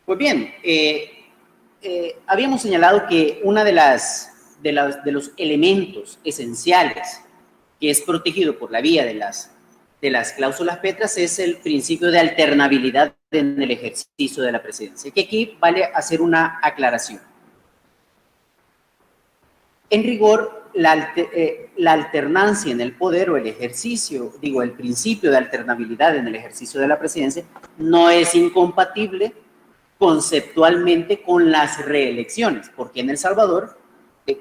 Pues bien, habíamos señalado que una de los elementos esenciales que es protegido por la vía de las cláusulas pétreas es el principio de alternabilidad en el ejercicio de la presidencia, que aquí vale hacer una aclaración. En rigor, la alternancia en el poder o el principio de alternabilidad en el ejercicio de la presidencia no es incompatible conceptualmente con las reelecciones, porque en El Salvador,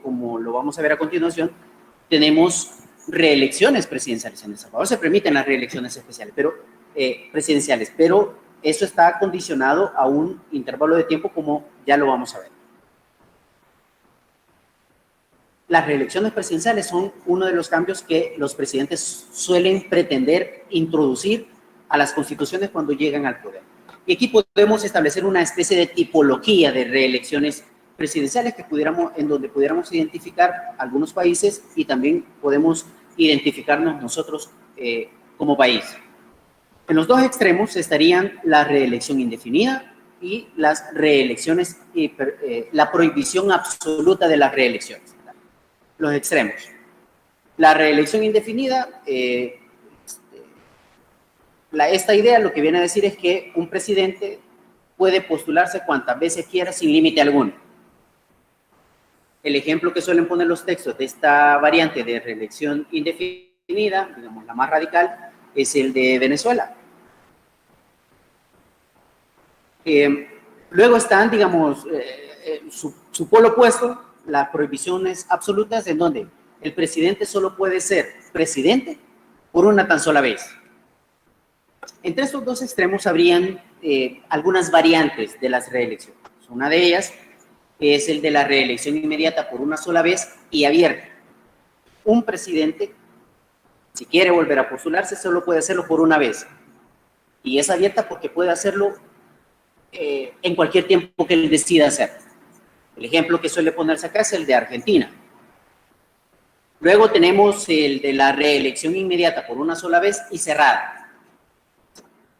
como lo vamos a ver a continuación, tenemos reelecciones presidenciales. En El Salvador se permiten las reelecciones presidenciales, pero eso está condicionado a un intervalo de tiempo, como ya lo vamos a ver. Las reelecciones presidenciales son uno de los cambios que los presidentes suelen pretender introducir a las constituciones cuando llegan al poder. Y aquí podemos establecer una especie de tipología de reelecciones presidenciales en donde pudiéramos identificar algunos países y también podemos identificarnos nosotros como país. En los dos extremos estarían la reelección indefinida y las reelecciones, la prohibición absoluta de las reelecciones. Los extremos. La reelección indefinida, esta idea lo que viene a decir es que un presidente puede postularse cuantas veces quiera sin límite alguno. El ejemplo que suelen poner los textos de esta variante de reelección indefinida, digamos la más radical, es el de Venezuela. Luego están, digamos, su polo opuesto, las prohibiciones absolutas, en donde el presidente solo puede ser presidente por una tan sola vez. Entre estos dos extremos habrían algunas variantes de las reelecciones. Una de ellas es el de la reelección inmediata por una sola vez y abierta. Un presidente, si quiere volver a postularse, solo puede hacerlo por una vez. Y es abierta porque puede hacerlo en cualquier tiempo que él decida hacer. El ejemplo que suele ponerse acá es el de Argentina. Luego tenemos el de la reelección inmediata por una sola vez y cerrada.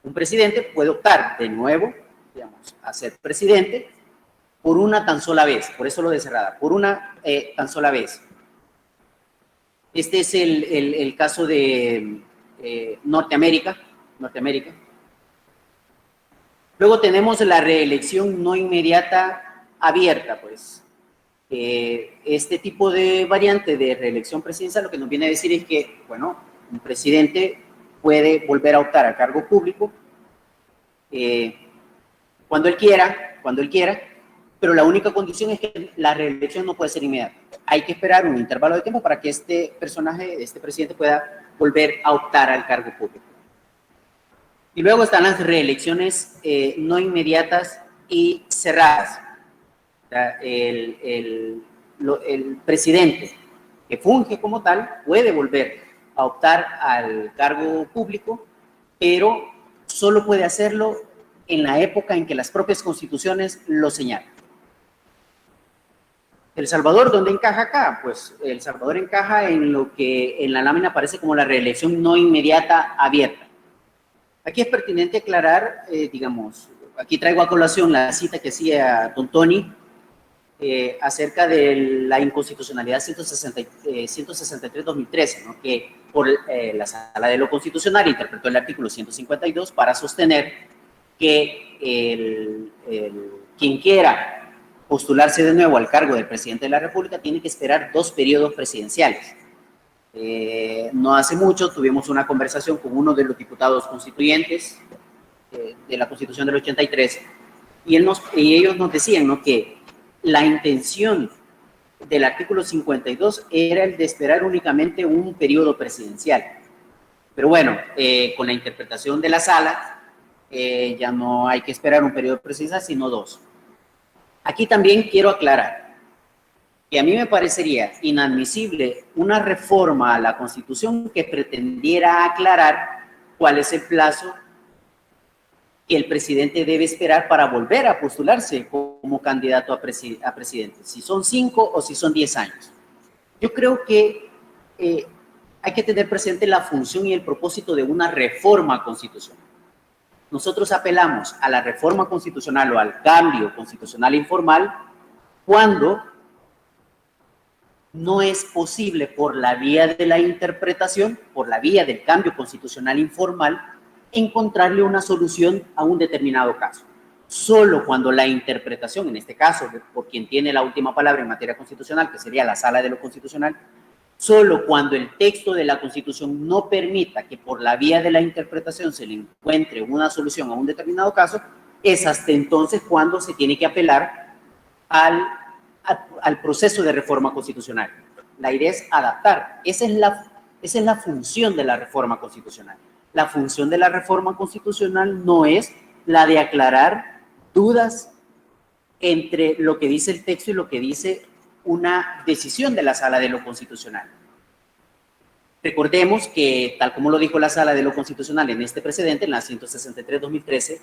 Un presidente puede optar de nuevo, digamos, a ser presidente por una tan sola vez, por eso lo de cerrada, por una tan sola vez. Este es el caso de Norteamérica. Luego tenemos la reelección no inmediata abierta, pues. Este tipo de variante de reelección presidencial lo que nos viene a decir es que, bueno, un presidente puede volver a optar a cargo público cuando él quiera, pero la única condición es que la reelección no puede ser inmediata. Hay que esperar un intervalo de tiempo para que este presidente pueda volver a optar al cargo público. Y luego están las reelecciones no inmediatas y cerradas. O sea, el presidente que funge como tal puede volver a optar al cargo público, pero solo puede hacerlo en la época en que las propias constituciones lo señalan. ¿El Salvador dónde encaja acá? Pues El Salvador encaja en lo que en la lámina aparece como la reelección no inmediata abierta. Aquí es pertinente aclarar, digamos, aquí traigo a colación la cita que hacía don Tony acerca de la inconstitucionalidad 163-2013, ¿no? Que por la Sala de lo Constitucional interpretó el artículo 152 para sostener que quien quiera postularse de nuevo al cargo del presidente de la República tiene que esperar 2 periodos presidenciales. No hace mucho tuvimos una conversación con uno de los diputados constituyentes de la Constitución del 83 y ellos nos decían, ¿no?, que la intención del artículo 52 era el de esperar únicamente un periodo presidencial. Pero bueno, con la interpretación de la sala, ya no hay que esperar un periodo presidencial, sino 2. Aquí también quiero aclarar que a mí me parecería inadmisible una reforma a la Constitución que pretendiera aclarar cuál es el plazo que el presidente debe esperar para volver a postularse como candidato a presidente, si son 5 o si son 10 años. Yo creo que hay que tener presente la función y el propósito de una reforma constitucional. Nosotros apelamos a la reforma constitucional o al cambio constitucional informal cuando no es posible por la vía de la interpretación, por la vía del cambio constitucional informal, encontrarle una solución a un determinado caso. Solo cuando la interpretación, en este caso, por quien tiene la última palabra en materia constitucional, que sería la Sala de lo Constitucional, solo cuando el texto de la Constitución no permita que por la vía de la interpretación se le encuentre una solución a un determinado caso, es hasta entonces cuando se tiene que apelar al proceso de reforma constitucional. La idea es adaptar. Esa es la función de la reforma constitucional. La función de la reforma constitucional no es la de aclarar dudas entre lo que dice el texto y lo que dice una decisión de la Sala de lo Constitucional. Recordemos que, tal como lo dijo la Sala de lo Constitucional en este precedente, en la 163-2013,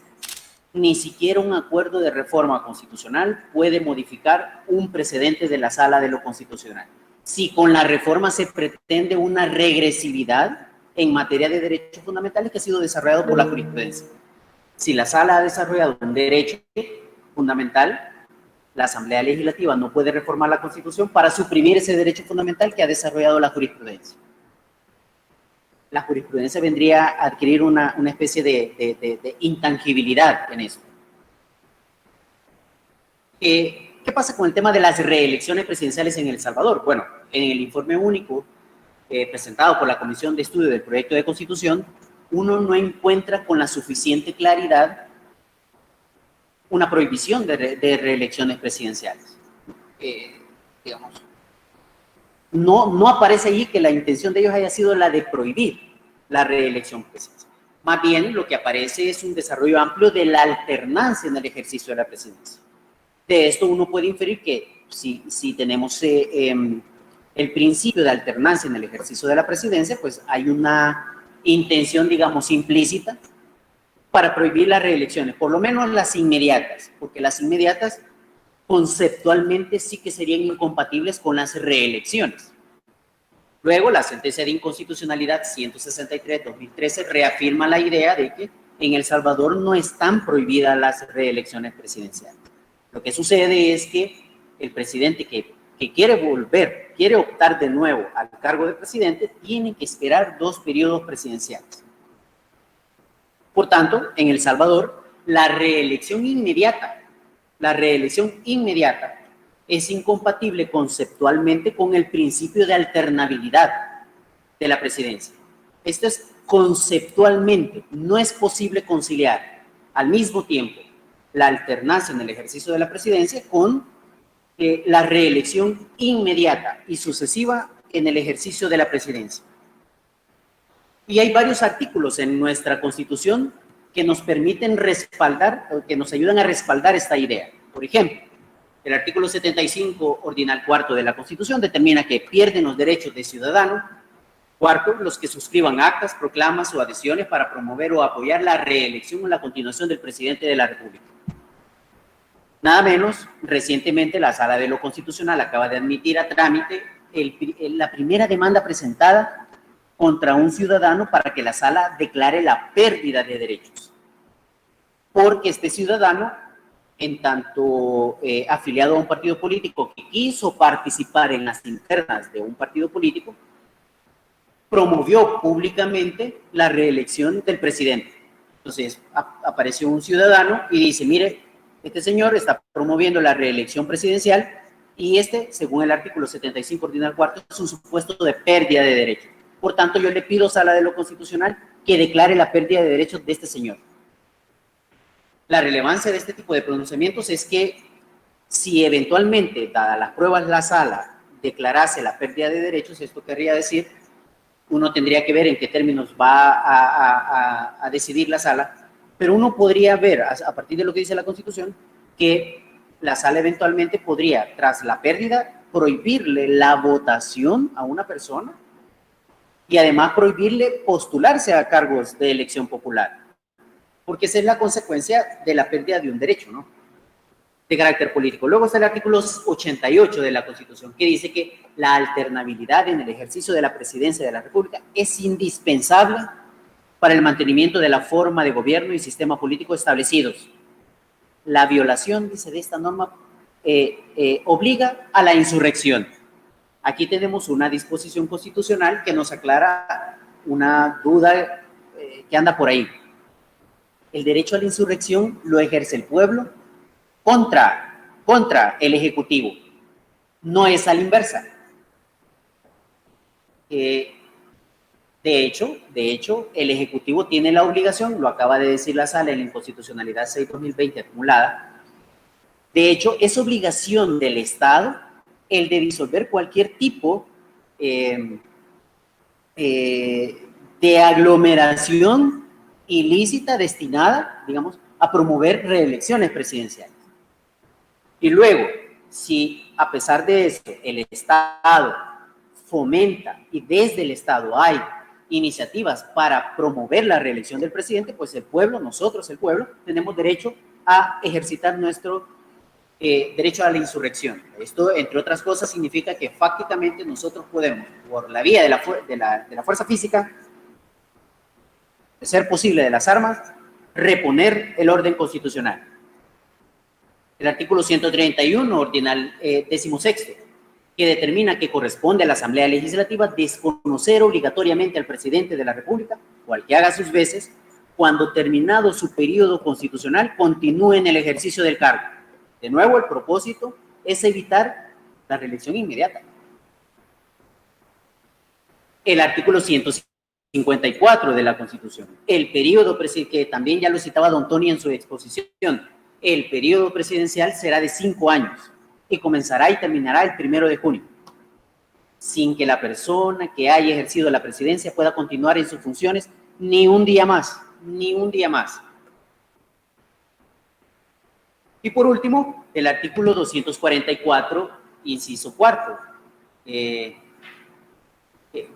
ni siquiera un acuerdo de reforma constitucional puede modificar un precedente de la Sala de lo Constitucional. Si con la reforma se pretende una regresividad en materia de derechos fundamentales que ha sido desarrollado por la jurisprudencia. Si la Sala ha desarrollado un derecho fundamental, la Asamblea Legislativa no puede reformar la Constitución para suprimir ese derecho fundamental que ha desarrollado la jurisprudencia. La jurisprudencia vendría a adquirir una especie de intangibilidad en eso. ¿Qué pasa con el tema de las reelecciones presidenciales en El Salvador? Bueno, en el informe único presentado por la Comisión de Estudio del Proyecto de Constitución, uno no encuentra con la suficiente claridad una prohibición de reelecciones presidenciales. Digamos, no aparece allí que la intención de ellos haya sido la de prohibir la reelección presidencial. Más bien, lo que aparece es un desarrollo amplio de la alternancia en el ejercicio de la presidencia. De esto uno puede inferir que si tenemos el principio de alternancia en el ejercicio de la presidencia, pues hay una intención, digamos, implícita para prohibir las reelecciones, por lo menos las inmediatas, porque las inmediatas conceptualmente sí que serían incompatibles con las reelecciones. Luego, la sentencia de inconstitucionalidad 163-2013 reafirma la idea de que en El Salvador no están prohibidas las reelecciones presidenciales. Lo que sucede es que el presidente que quiere volver quiere optar de nuevo al cargo de presidente, tiene que esperar 2 periodos presidenciales. Por tanto, en El Salvador, la reelección inmediata es incompatible conceptualmente con el principio de alternabilidad de la presidencia. Esto es conceptualmente, no es posible conciliar al mismo tiempo la alternancia en el ejercicio de la presidencia con la reelección inmediata y sucesiva en el ejercicio de la presidencia. Y hay varios artículos en nuestra Constitución que nos permiten respaldar, o que nos ayudan a respaldar esta idea. Por ejemplo, el artículo 75, ordinal cuarto de la Constitución, determina que pierden los derechos de ciudadano. Cuarto, los que suscriban actas, proclamas o adhesiones para promover o apoyar la reelección o la continuación del presidente de la República. Nada menos, recientemente la Sala de lo Constitucional acaba de admitir a trámite la primera demanda presentada contra un ciudadano para que la Sala declare la pérdida de derechos. Porque este ciudadano, en tanto afiliado a un partido político que quiso participar en las internas de un partido político, promovió públicamente la reelección del presidente. Entonces, apareció un ciudadano y dice, mire, este señor está promoviendo la reelección presidencial y según el artículo 75 ordinal cuarto, es un supuesto de pérdida de derechos. Por tanto, yo le pido a Sala de lo Constitucional que declare la pérdida de derechos de este señor. La relevancia de este tipo de pronunciamientos es que si eventualmente, dadas las pruebas, la Sala declarase la pérdida de derechos, esto querría decir, uno tendría que ver en qué términos va a decidir la Sala, pero uno podría ver, a partir de lo que dice la Constitución, que la Sala eventualmente podría, tras la pérdida, prohibirle la votación a una persona y además prohibirle postularse a cargos de elección popular, porque esa es la consecuencia de la pérdida de un derecho, ¿no?, de carácter político. Luego está el artículo 88 de la Constitución, que dice que la alternabilidad en el ejercicio de la presidencia de la República es indispensable para el mantenimiento de la forma de gobierno y sistema político establecidos. La violación, dice, de esta norma obliga a la insurrección. Aquí tenemos una disposición constitucional que nos aclara una duda que anda por ahí. El derecho a la insurrección lo ejerce el pueblo contra el Ejecutivo. No es a la inversa. De hecho, el Ejecutivo tiene la obligación, lo acaba de decir la Sala en la Inconstitucionalidad 6/2020 acumulada, de hecho, es obligación del Estado el de disolver cualquier tipo de aglomeración ilícita destinada, digamos, a promover reelecciones presidenciales. Y luego, si a pesar de eso el Estado fomenta y desde el Estado hay iniciativas para promover la reelección del presidente, pues el pueblo, nosotros el pueblo, tenemos derecho a ejercitar nuestro derecho a la insurrección. Esto, entre otras cosas, significa que fácticamente nosotros podemos, por la vía de la fuerza física, de ser posible de las armas, reponer el orden constitucional. El artículo 131, ordinal 16º, que determina que corresponde a la Asamblea Legislativa desconocer obligatoriamente al presidente de la República, o al que haga sus veces, cuando terminado su periodo constitucional continúe en el ejercicio del cargo. De nuevo, el propósito es evitar la reelección inmediata. El artículo 154 de la Constitución, el periodo que también ya lo citaba don Tony en su exposición, el periodo presidencial será de 5 años y comenzará y terminará el 1 de junio, sin que la persona que haya ejercido la presidencia pueda continuar en sus funciones ni un día más, ni un día más. Y por último, el artículo 244, inciso 4, que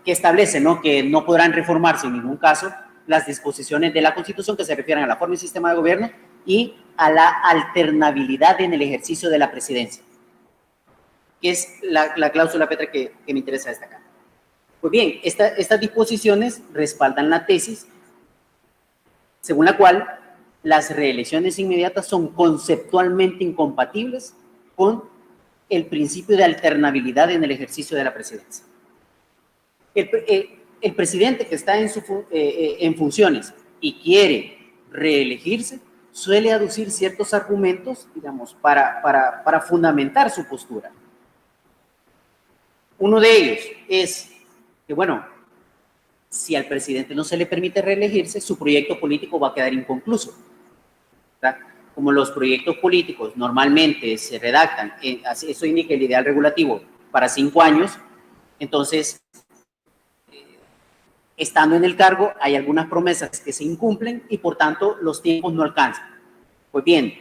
establece, ¿no?, que no podrán reformarse en ningún caso las disposiciones de la Constitución que se refieran a la forma y sistema de gobierno y a la alternabilidad en el ejercicio de la presidencia, que es la cláusula Petra que me interesa destacar. Pues bien, estas disposiciones respaldan la tesis según la cual las reelecciones inmediatas son conceptualmente incompatibles con el principio de alternabilidad en el ejercicio de la presidencia. El presidente que está en funciones y quiere reelegirse suele aducir ciertos argumentos, digamos, para fundamentar su postura. Uno de ellos es que, bueno, si al presidente no se le permite reelegirse, su proyecto político va a quedar inconcluso, ¿verdad? Como los proyectos políticos normalmente se redactan, eso indica el ideal regulativo para 5 años, entonces, estando en el cargo, hay algunas promesas que se incumplen y, por tanto, los tiempos no alcanzan. Pues bien,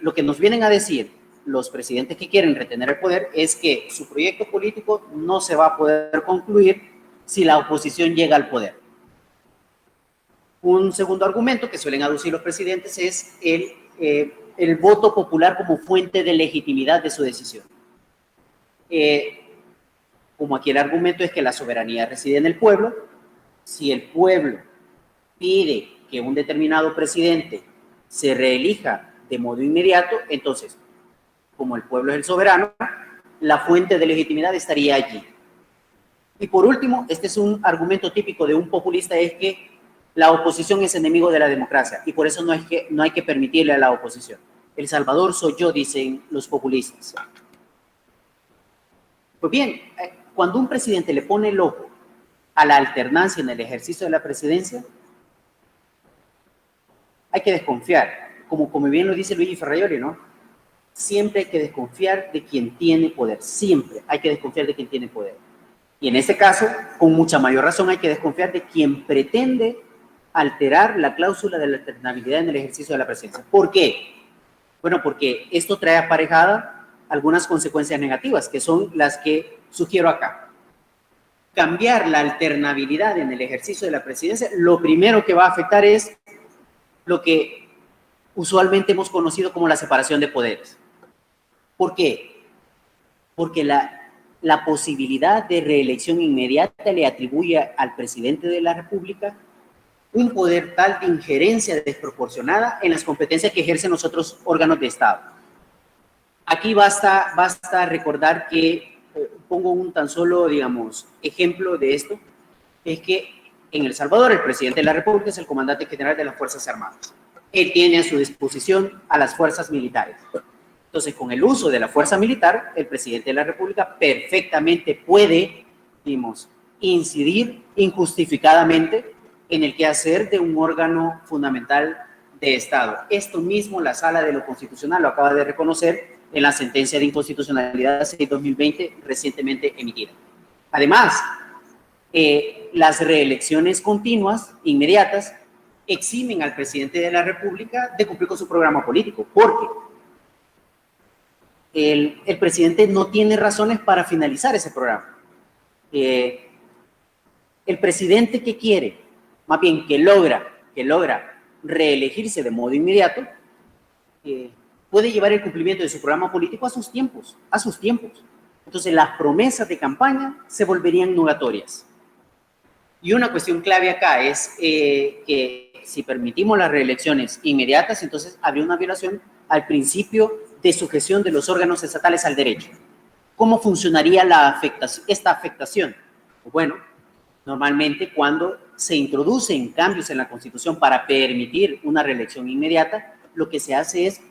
lo que nos vienen a decir los presidentes que quieren retener el poder es que su proyecto político no se va a poder concluir si la oposición llega al poder. Un segundo argumento que suelen aducir los presidentes es el voto popular como fuente de legitimidad de su decisión. Como aquí el argumento es que la soberanía reside en el pueblo, si el pueblo pide que un determinado presidente se reelija de modo inmediato, entonces, como el pueblo es el soberano, la fuente de legitimidad estaría allí. Y por último, este es un argumento típico de un populista, es que la oposición es enemigo de la democracia y por eso no hay que permitirle a la oposición. El Salvador soy yo, dicen los populistas. Pues bien, cuando un presidente le pone el ojo a la alternancia en el ejercicio de la presidencia, hay que desconfiar. Como bien lo dice Luigi Ferraioli, ¿no? Siempre hay que desconfiar de quien tiene poder. Siempre hay que desconfiar de quien tiene poder. Y en este caso, con mucha mayor razón, hay que desconfiar de quien pretende alterar la cláusula de la alternabilidad en el ejercicio de la presidencia. ¿Por qué? Bueno, porque esto trae aparejada algunas consecuencias negativas, que son las que sugiero acá. Cambiar la alternabilidad en el ejercicio de la presidencia, lo primero que va a afectar es lo que usualmente hemos conocido como la separación de poderes. ¿Por qué? Porque la posibilidad de reelección inmediata le atribuye al presidente de la República un poder tal de injerencia desproporcionada en las competencias que ejercen los otros órganos de Estado. Aquí basta recordar que, pongo un tan solo, digamos, ejemplo de esto, es que en El Salvador el presidente de la República es el comandante general de las Fuerzas Armadas. Él tiene a su disposición a las fuerzas militares. Entonces, con el uso de la fuerza militar, el presidente de la República perfectamente puede, digamos, incidir injustificadamente en el quehacer de un órgano fundamental de Estado. Esto mismo la Sala de lo Constitucional lo acaba de reconocer en la sentencia de inconstitucionalidad 6/2020 recientemente emitida. Además, las reelecciones continuas, inmediatas, eximen al presidente de la República de cumplir con su programa político, porque el presidente no tiene razones para finalizar ese programa. El presidente que quiere, más bien que logra reelegirse de modo inmediato, puede llevar el cumplimiento de su programa político a sus tiempos. Entonces las promesas de campaña se volverían nulatorias. Y una cuestión clave acá es que si permitimos las reelecciones inmediatas, entonces habría una violación al principio de sujeción de los órganos estatales al derecho. ¿Cómo funcionaría esta afectación? Bueno, normalmente cuando se introducen cambios en la Constitución para permitir una reelección inmediata, lo que se hace es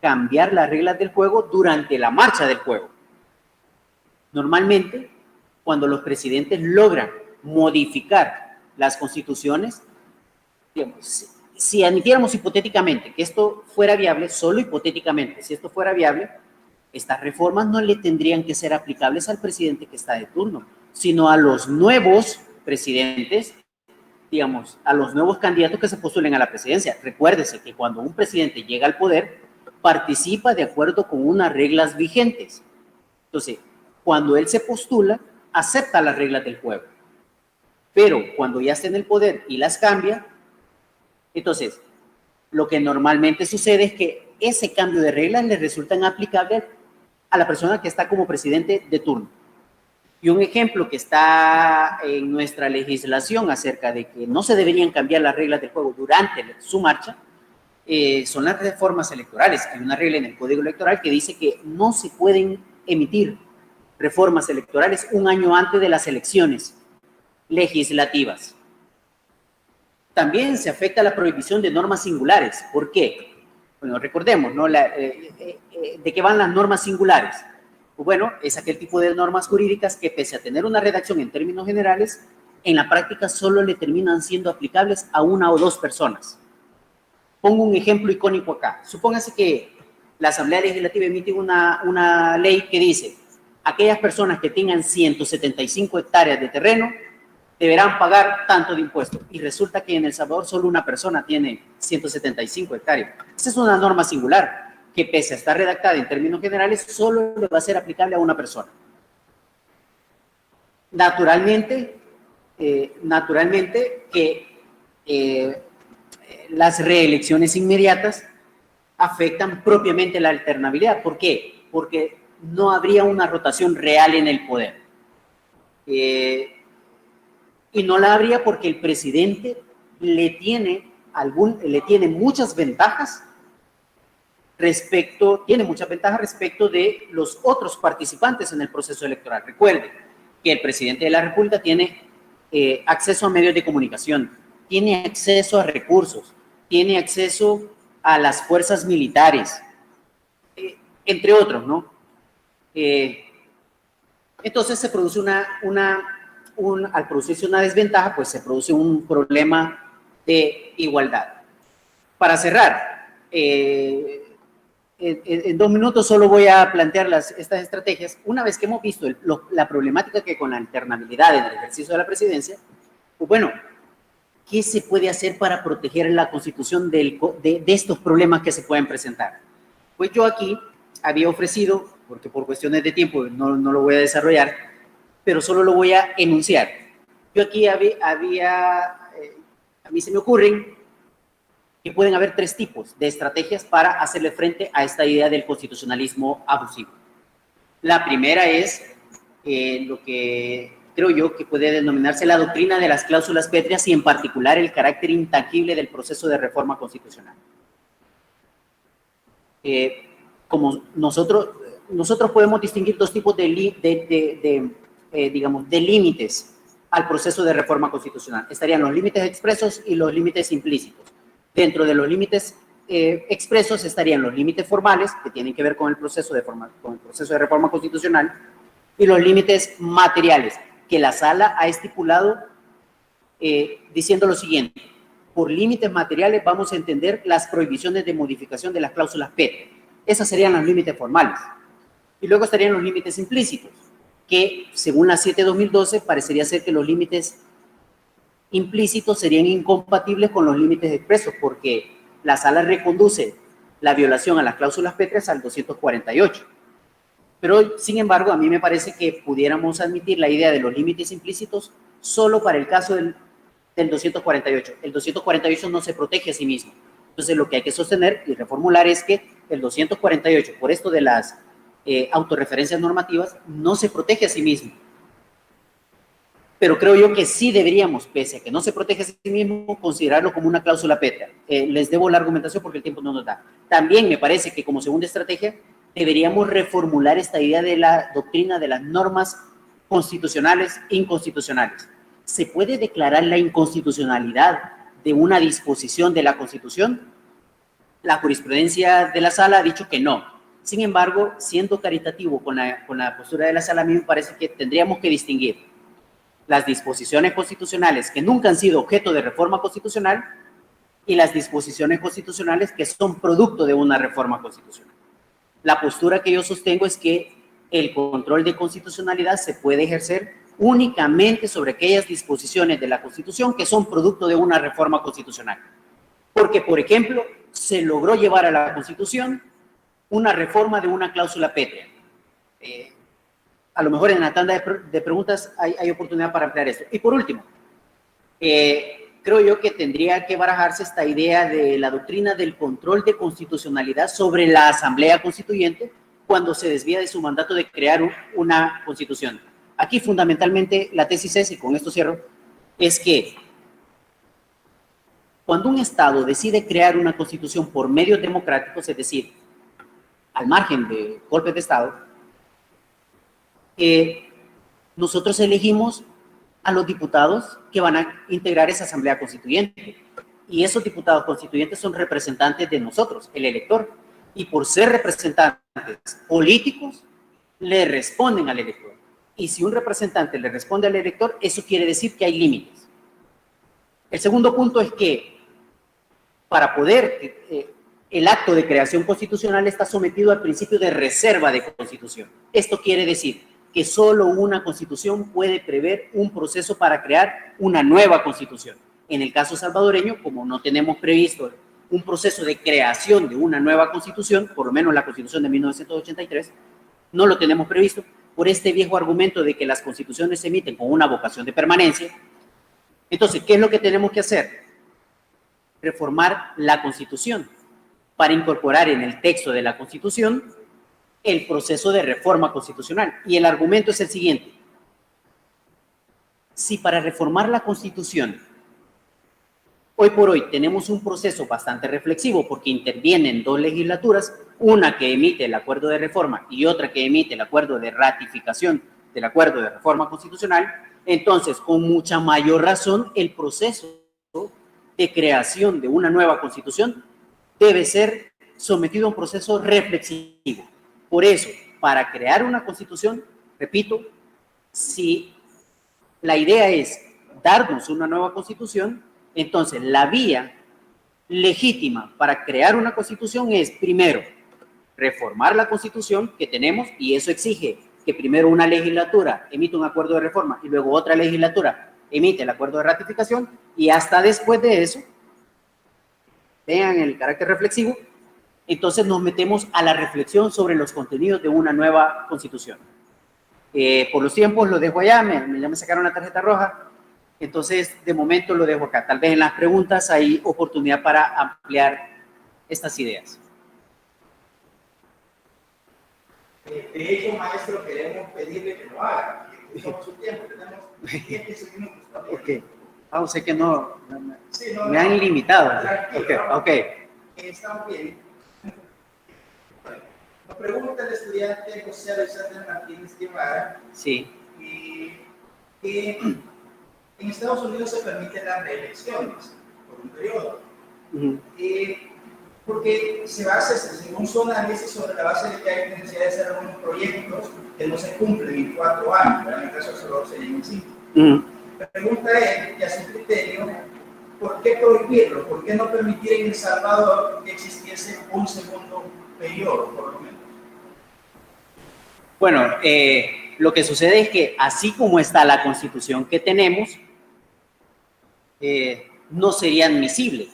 cambiar las reglas del juego durante la marcha del juego. Normalmente, cuando los presidentes logran modificar las constituciones, digamos, si admitiéramos hipotéticamente que esto fuera viable, solo hipotéticamente, si esto fuera viable, estas reformas no le tendrían que ser aplicables al presidente que está de turno, sino a los nuevos presidentes, digamos, a los nuevos candidatos que se postulen a la presidencia. Recuérdese que cuando un presidente llega al poder, participa de acuerdo con unas reglas vigentes. Entonces, cuando él se postula, acepta las reglas del juego. Pero cuando ya está en el poder y las cambia, entonces, lo que normalmente sucede es que ese cambio de reglas le resulta inaplicable a la persona que está como presidente de turno. Y un ejemplo que está en nuestra legislación acerca de que no se deberían cambiar las reglas del juego durante su marcha son las reformas electorales. Hay una regla en el Código Electoral que dice que no se pueden emitir reformas electorales un año antes de las elecciones legislativas. También se afecta la prohibición de normas singulares. ¿Por qué? Bueno, recordemos, ¿no? ¿De qué van las normas singulares? Pues bueno, es aquel tipo de normas jurídicas que, pese a tener una redacción en términos generales, en la práctica solo le terminan siendo aplicables a una o dos personas. Pongo un ejemplo icónico acá. Supóngase que la Asamblea Legislativa emite una ley que dice: aquellas personas que tengan 175 hectáreas de terreno deberán pagar tanto de impuestos. Y resulta que en El Salvador solo una persona tiene 175 hectáreas. Esa es una norma singular que, pese a estar redactada en términos generales, solo le va a ser aplicable a una persona. Naturalmente que las reelecciones inmediatas afectan propiamente la alternabilidad. ¿Por qué? Porque no habría una rotación real en el poder. Y no la habría porque el presidente le tiene muchas ventajas respecto de los otros participantes en el proceso electoral. Recuerden que el presidente de la República tiene acceso a medios de comunicación, tiene acceso a recursos, tiene acceso a las fuerzas militares, entre otros, ¿no? Entonces se produce al producirse una desventaja, pues se produce un problema de igualdad. Para cerrar, en 2 minutos solo voy a plantear estas estrategias. Una vez que hemos visto la problemática que con la alternabilidad en el ejercicio de la presidencia, pues bueno, ¿qué se puede hacer para proteger la Constitución de estos problemas que se pueden presentar? Pues yo aquí había ofrecido, porque por cuestiones de tiempo no lo voy a desarrollar, pero solo lo voy a enunciar. Yo aquí a mí se me ocurren que pueden haber 3 tipos de estrategias para hacerle frente a esta idea del constitucionalismo abusivo. La primera es lo que creo yo que puede denominarse la doctrina de las cláusulas pétreas y en particular el carácter intangible del proceso de reforma constitucional. Como nosotros podemos distinguir 2 tipos de límites al proceso de reforma constitucional. Estarían los límites expresos y los límites implícitos. Dentro de los límites expresos estarían los límites formales, que tienen que ver con el proceso de reforma constitucional, y los límites materiales, que la Sala ha estipulado diciendo lo siguiente: por límites materiales vamos a entender las prohibiciones de modificación de las cláusulas pétreas. Esos serían los límites formales. Y luego estarían los límites implícitos, que según la 7/2012 parecería ser que los límites implícitos serían incompatibles con los límites expresos, porque la Sala reconduce la violación a las cláusulas pétreas al 248. Pero, sin embargo, a mí me parece que pudiéramos admitir la idea de los límites implícitos solo para el caso del 248. El 248 no se protege a sí mismo. Entonces, lo que hay que sostener y reformular es que el 248, por esto de las autorreferencias normativas, no se protege a sí mismo. Pero creo yo que sí deberíamos, pese a que no se protege a sí mismo, considerarlo como una cláusula pétrea. Les debo la argumentación porque el tiempo no nos da. También me parece que como segunda estrategia deberíamos reformular esta idea de la doctrina de las normas constitucionales e inconstitucionales. ¿Se puede declarar la inconstitucionalidad de una disposición de la Constitución? La jurisprudencia de la Sala ha dicho que no. Sin embargo, siendo caritativo con la postura de la Sala, a mí me parece que tendríamos que distinguir las disposiciones constitucionales que nunca han sido objeto de reforma constitucional y las disposiciones constitucionales que son producto de una reforma constitucional. La postura que yo sostengo es que el control de constitucionalidad se puede ejercer únicamente sobre aquellas disposiciones de la Constitución que son producto de una reforma constitucional. Porque, por ejemplo, se logró llevar a la Constitución una reforma de una cláusula pétrea. A lo mejor en la tanda de preguntas hay oportunidad para ampliar esto. Y por último, creo yo que tendría que barajarse esta idea de la doctrina del control de constitucionalidad sobre la Asamblea Constituyente cuando se desvía de su mandato de crear una constitución. Aquí fundamentalmente la tesis es, y con esto cierro, es que cuando un Estado decide crear una constitución por medios democráticos, es decir, al margen de golpes de Estado, nosotros elegimos a los diputados que van a integrar esa asamblea constituyente. Y esos diputados constituyentes son representantes de nosotros, el elector. Y por ser representantes políticos, le responden al elector. Y si un representante le responde al elector, eso quiere decir que hay límites. El segundo punto es que para poder, el acto de creación constitucional está sometido al principio de reserva de constitución. Esto quiere decir que solo una constitución puede prever un proceso para crear una nueva constitución. En el caso salvadoreño, como no tenemos previsto un proceso de creación de una nueva constitución, por lo menos la constitución de 1983, no lo tenemos previsto, por este viejo argumento de que las constituciones se emiten con una vocación de permanencia. Entonces, ¿qué es lo que tenemos que hacer? Reformar la Constitución para incorporar en el texto de la Constitución el proceso de reforma constitucional. Y el argumento es el siguiente. Si para reformar la Constitución, hoy por hoy tenemos un proceso bastante reflexivo porque intervienen dos legislaturas, una que emite el acuerdo de reforma y otra que emite el acuerdo de ratificación del acuerdo de reforma constitucional, entonces con mucha mayor razón el proceso de creación de una nueva constitución debe ser sometido a un proceso reflexivo. Por eso, para crear una constitución, repito, si la idea es darnos una nueva constitución, entonces la vía legítima para crear una constitución es, primero, reformar la constitución que tenemos, y eso exige que primero una legislatura emite un acuerdo de reforma y luego otra legislatura emite el acuerdo de ratificación, y hasta después de eso, vean el carácter reflexivo, entonces nos metemos a la reflexión sobre los contenidos de una nueva constitución. Por los tiempos lo dejo allá, ya me sacaron la tarjeta roja, entonces de momento lo dejo acá. Tal vez en las preguntas hay oportunidad para ampliar estas ideas. De hecho, maestro, queremos pedirle que lo haga. Somos su tiempo, tenemos 10 minutos también. Ok. Ah, sé que no, Sí, no, me han limitado. Ok. Estamos bien. Nos pregunta el estudiante José Alexander Martínez Guevara. Sí. Que en Estados Unidos se permiten las reelecciones por un periodo. Porque se basa, según su análisis, sobre la base de que hay necesidad de hacer algunos proyectos que no se cumplen en 4 años, ¿verdad? En el caso de Salvador sería en 5. La pregunta es, y a su criterio, ¿por qué prohibirlo? ¿Por qué no permitir en El Salvador que existiese un segundo periodo, por lo menos? Bueno, lo que sucede es que así como está la Constitución que tenemos, no sería admisible.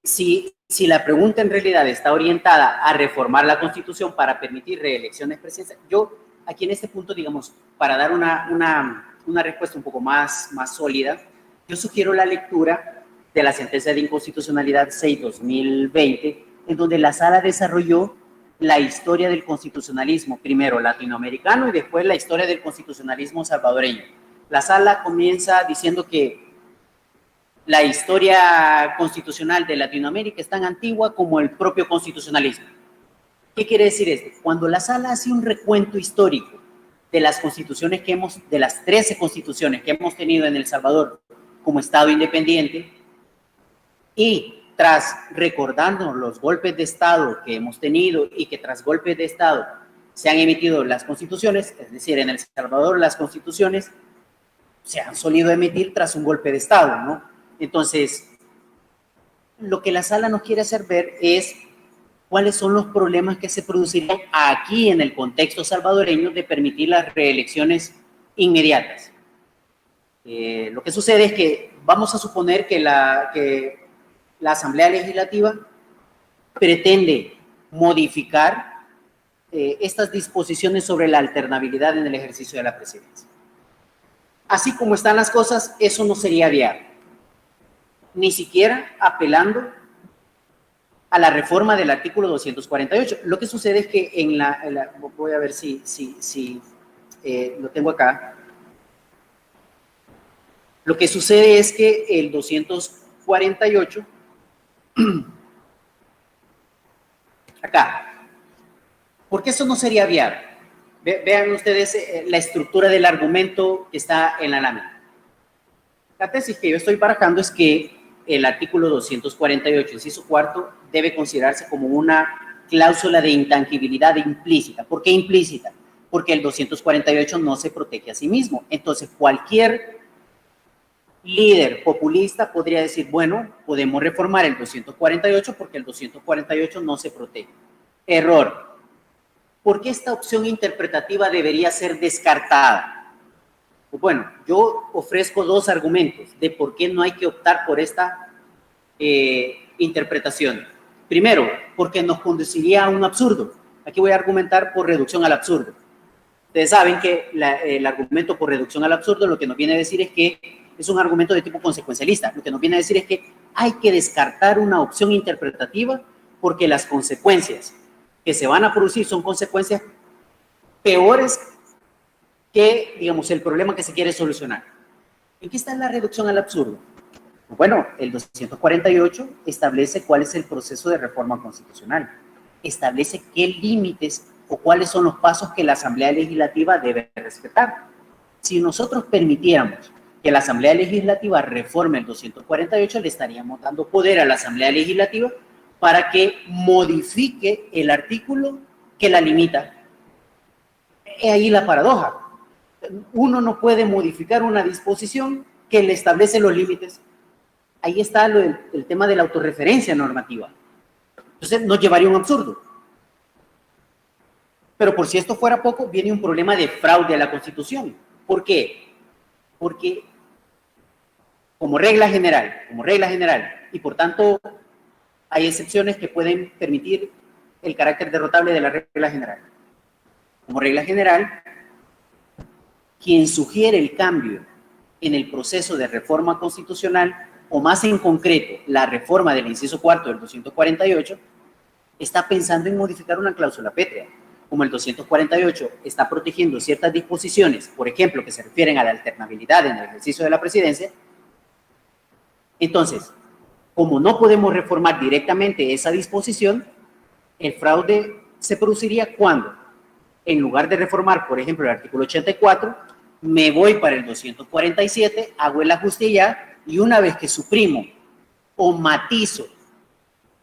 Si la pregunta en realidad está orientada a reformar la Constitución para permitir reelecciones presidenciales, yo aquí en este punto, digamos, para dar una respuesta un poco más sólida, yo sugiero la lectura de la sentencia de inconstitucionalidad 6/2020, en donde la Sala desarrolló la historia del constitucionalismo, primero latinoamericano y después la historia del constitucionalismo salvadoreño. La Sala comienza diciendo que la historia constitucional de Latinoamérica es tan antigua como el propio constitucionalismo. ¿Qué quiere decir esto? Cuando la Sala hace un recuento histórico de las constituciones de las 13 constituciones que hemos tenido en El Salvador como Estado independiente, y tras recordarnos los golpes de Estado que hemos tenido y que tras golpes de Estado se han emitido las constituciones, es decir, en El Salvador las constituciones se han solido emitir tras un golpe de Estado, ¿no? Entonces, lo que la Sala nos quiere hacer ver es cuáles son los problemas que se producirían aquí en el contexto salvadoreño de permitir las reelecciones inmediatas. Lo que sucede es que vamos a suponer que la Asamblea Legislativa pretende modificar estas disposiciones sobre la alternabilidad en el ejercicio de la presidencia. Así como están las cosas, eso no sería viable, ni siquiera apelando a la reforma del artículo 248. Lo que sucede es que voy a ver si lo tengo acá. Lo que sucede es que el 248 248, acá, ¿por qué eso no sería viable? Vean ustedes la estructura del argumento que está en la lámina. La tesis que yo estoy barajando es que el artículo 248, inciso cuarto, debe considerarse como una cláusula de intangibilidad implícita. ¿Por qué implícita? Porque el 248 no se protege a sí mismo. Entonces, cualquier líder populista podría decir, bueno, podemos reformar el 248 porque el 248 no se protege. Error. ¿Por qué esta opción interpretativa debería ser descartada? Pues bueno, yo ofrezco dos argumentos de por qué no hay que optar por esta interpretación. Primero, porque nos conduciría a un absurdo. Aquí voy a argumentar por reducción al absurdo. Ustedes saben que el argumento por reducción al absurdo lo que nos viene a decir es que es un argumento de tipo consecuencialista. Lo que nos viene a decir es que hay que descartar una opción interpretativa porque las consecuencias que se van a producir son consecuencias peores que, digamos, el problema que se quiere solucionar. ¿En qué está la reducción al absurdo? Bueno, el 248 establece cuál es el proceso de reforma constitucional. Establece qué límites o cuáles son los pasos que la Asamblea Legislativa debe respetar. Si nosotros permitiéramos que la Asamblea Legislativa reforme el 248, le estaríamos dando poder a la Asamblea Legislativa para que modifique el artículo que la limita. Es ahí la paradoja. Uno no puede modificar una disposición que le establece los límites. Ahí está el tema de la autorreferencia normativa. Entonces nos llevaría a un absurdo. Pero por si esto fuera poco, viene un problema de fraude a la Constitución. ¿Por qué? Porque como regla general, y por tanto hay excepciones que pueden permitir el carácter derrotable de la regla general. Como regla general, quien sugiere el cambio en el proceso de reforma constitucional, o más en concreto, la reforma del inciso cuarto del 248, está pensando en modificar una cláusula pétrea. Como el 248 está protegiendo ciertas disposiciones, por ejemplo, que se refieren a la alternabilidad en el ejercicio de la presidencia, entonces, como no podemos reformar directamente esa disposición, el fraude se produciría cuando, en lugar de reformar, por ejemplo, el artículo 84, me voy para el 247, hago el ajuste ya, y una vez que suprimo o matizo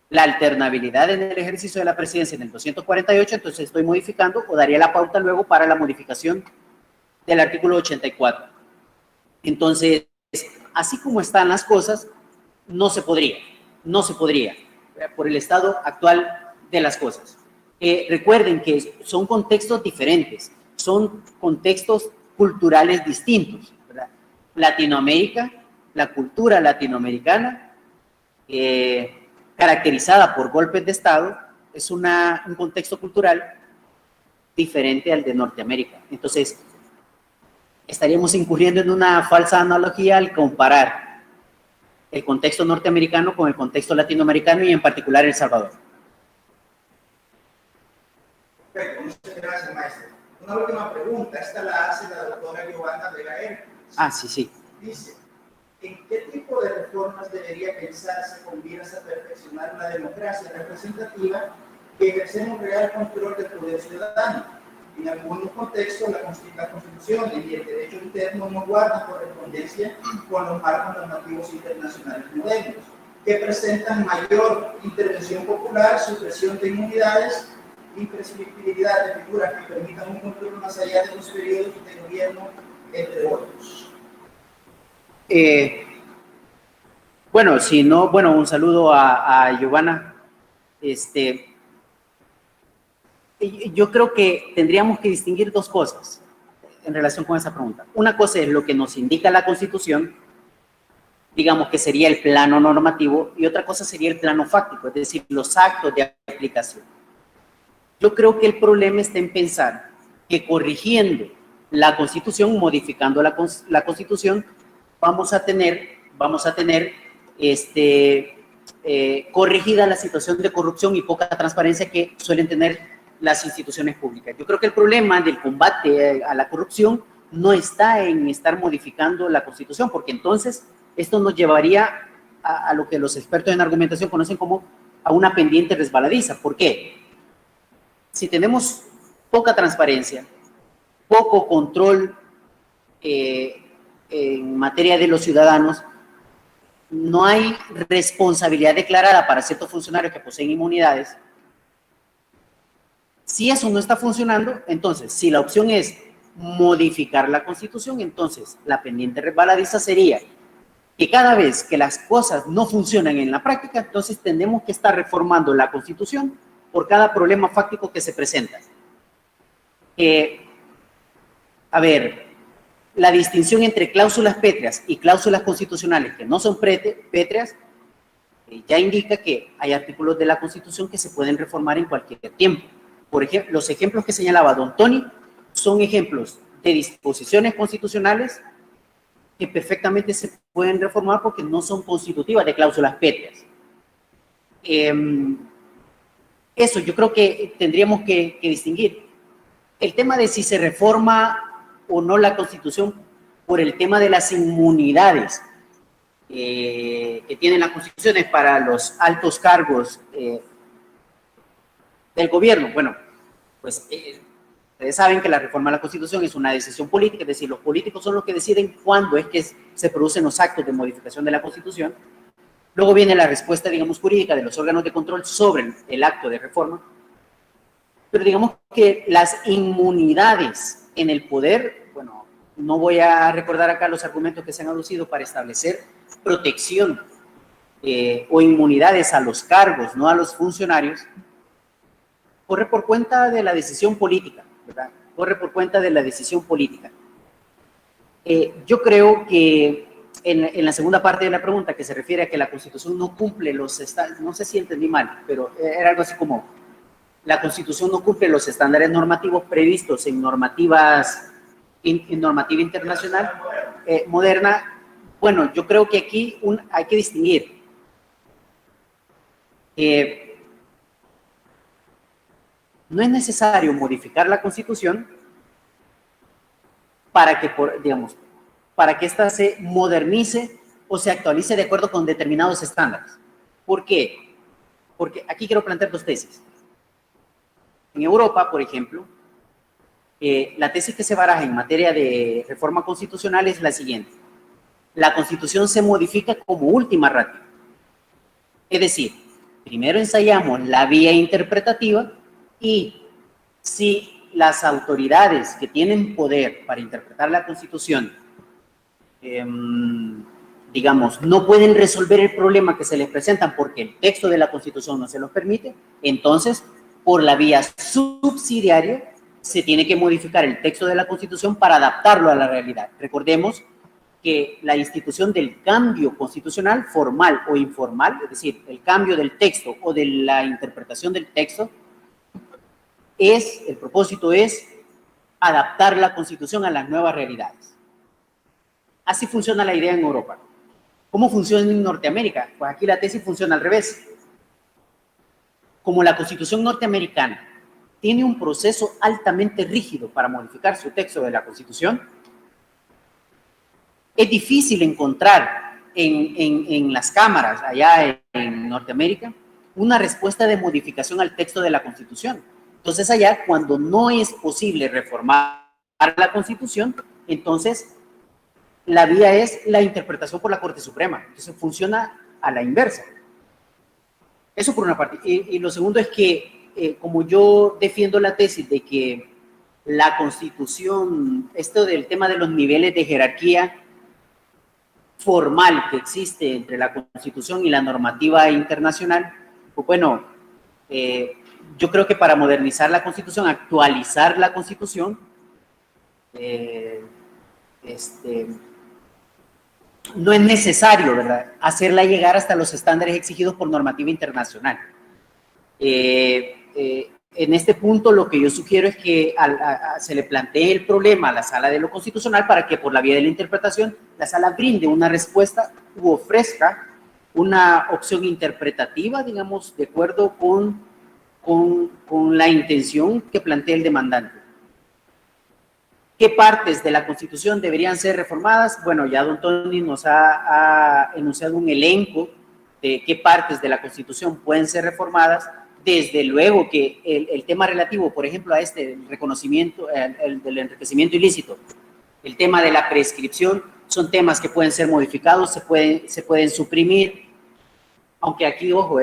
la alternabilidad en el ejercicio de la presidencia en el 248, entonces estoy modificando o daría la pauta luego para la modificación del artículo 84. Entonces, así como están las cosas, no se podría, por el estado actual de las cosas. Recuerden que son contextos diferentes, son contextos culturales distintos, ¿verdad? Latinoamérica, la cultura latinoamericana, caracterizada por golpes de Estado, es un contexto cultural diferente al de Norteamérica. Entonces, estaríamos incurriendo en una falsa analogía al comparar el contexto norteamericano con el contexto latinoamericano y en particular El Salvador. Perfecto, muchas gracias, maestro. Una última pregunta, esta la hace la doctora Giovanna Vega. Sí. Dice, ¿en qué tipo de reformas debería pensarse con miras a perfeccionar una democracia representativa que ejercemos real control del poder ciudadano? En algunos contextos, la Constitución y el derecho interno no guardan correspondencia con los marcos normativos internacionales modernos, que presentan mayor intervención popular, supresión de inmunidades, imprescriptibilidad de figuras que permitan un control más allá de los periodos de gobierno, entre otros. Un saludo a Giovanna. Yo creo que tendríamos que distinguir dos cosas en relación con esa pregunta. Una cosa es lo que nos indica la Constitución, digamos que sería el plano normativo, y otra cosa sería el plano fáctico, es decir, los actos de aplicación. Yo creo que el problema está en pensar que corrigiendo la Constitución, modificando la Constitución, vamos a tener corregida la situación de corrupción y poca transparencia que suelen tener las instituciones públicas. Yo creo que el problema del combate a la corrupción no está en estar modificando la Constitución, porque entonces esto nos llevaría a lo que los expertos en argumentación conocen como a una pendiente resbaladiza. ¿Por qué? Si tenemos poca transparencia, poco control en materia de los ciudadanos, no hay responsabilidad declarada para ciertos funcionarios que poseen inmunidades. Si eso no está funcionando, entonces, si la opción es modificar la Constitución, entonces la pendiente resbaladiza sería que cada vez que las cosas no funcionan en la práctica, entonces tenemos que estar reformando la Constitución por cada problema fáctico que se presenta. A ver, la distinción entre cláusulas pétreas y cláusulas constitucionales que no son pétreas ya indica que hay artículos de la Constitución que se pueden reformar en cualquier tiempo. Por ejemplo, los ejemplos que señalaba don Tony son ejemplos de disposiciones constitucionales que perfectamente se pueden reformar porque no son constitutivas de cláusulas pétreas. Eso yo creo que tendríamos que distinguir. El tema de si se reforma o no la Constitución por el tema de las inmunidades que tienen las constituciones para los altos cargos del gobierno. Bueno, pues ustedes saben que la reforma de la Constitución es una decisión política, es decir, los políticos son los que deciden cuándo es que se producen los actos de modificación de la Constitución. Luego viene la respuesta, digamos, jurídica de los órganos de control sobre el acto de reforma. Pero digamos que las inmunidades en el poder, bueno, no voy a recordar acá los argumentos que se han aducido para establecer protección o inmunidades a los cargos, no a los funcionarios, corre por cuenta de la decisión política, ¿verdad? Corre por cuenta de la decisión política. Yo creo que en la segunda parte de la pregunta, que se refiere a que la Constitución no cumple los estándares, no sé si entendí mal, pero era algo así como, la Constitución no cumple los estándares normativos previstos en normativa internacional moderna. Bueno, yo creo que aquí hay que distinguir. No es necesario modificar la Constitución para que, digamos, para que ésta se modernice o se actualice de acuerdo con determinados estándares. ¿Por qué? Porque aquí quiero plantear dos tesis. En Europa, por ejemplo, la tesis que se baraja en materia de reforma constitucional es la siguiente. La Constitución se modifica como última ratio. Es decir, primero ensayamos la vía interpretativa y si las autoridades que tienen poder para interpretar la Constitución, digamos, no pueden resolver el problema que se les presentan porque el texto de la Constitución no se los permite, entonces, por la vía subsidiaria, se tiene que modificar el texto de la Constitución para adaptarlo a la realidad. Recordemos que la institución del cambio constitucional, formal o informal, es decir, el cambio del texto o de la interpretación del texto, el propósito es adaptar la Constitución a las nuevas realidades. Así funciona la idea en Europa. ¿Cómo funciona en Norteamérica? Pues aquí la tesis funciona al revés. Como la Constitución norteamericana tiene un proceso altamente rígido para modificar su texto de la Constitución, es difícil encontrar en las cámaras allá en Norteamérica una respuesta de modificación al texto de la Constitución. Entonces allá, cuando no es posible reformar la Constitución, entonces la vía es la interpretación por la Corte Suprema. Entonces funciona a la inversa. Eso por una parte. Y lo segundo es que, como yo defiendo la tesis de que la Constitución, esto del tema de los niveles de jerarquía formal que existe entre la Constitución y la normativa internacional, pues bueno, yo creo que para modernizar la Constitución, actualizar la Constitución, no es necesario, ¿verdad?, hacerla llegar hasta los estándares exigidos por normativa internacional. En este punto, lo que yo sugiero es que se le plantee el problema a la Sala de lo Constitucional para que, por la vía de la interpretación, la Sala brinde una respuesta u ofrezca una opción interpretativa, digamos, de acuerdo con la intención que plantea el demandante. ¿Qué partes de la Constitución deberían ser reformadas? Bueno, ya don Tony nos ha enunciado un elenco de qué partes de la Constitución pueden ser reformadas. Desde luego que el tema relativo, por ejemplo, a el reconocimiento, el del enriquecimiento ilícito, el tema de la prescripción, son temas que pueden ser modificados, se pueden suprimir, aunque aquí, ojo,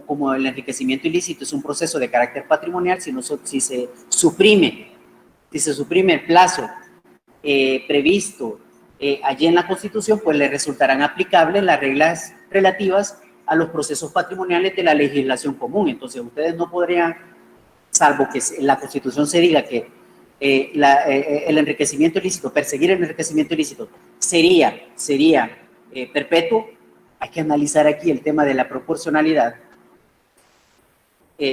como el enriquecimiento ilícito es un proceso de carácter patrimonial, si se suprime el plazo previsto allí en la Constitución, pues le resultarán aplicables las reglas relativas a los procesos patrimoniales de la legislación común. Entonces, ustedes no podrían, salvo que en la Constitución se diga que el enriquecimiento ilícito, perseguir el enriquecimiento ilícito sería perpetuo. Hay que analizar aquí el tema de la proporcionalidad.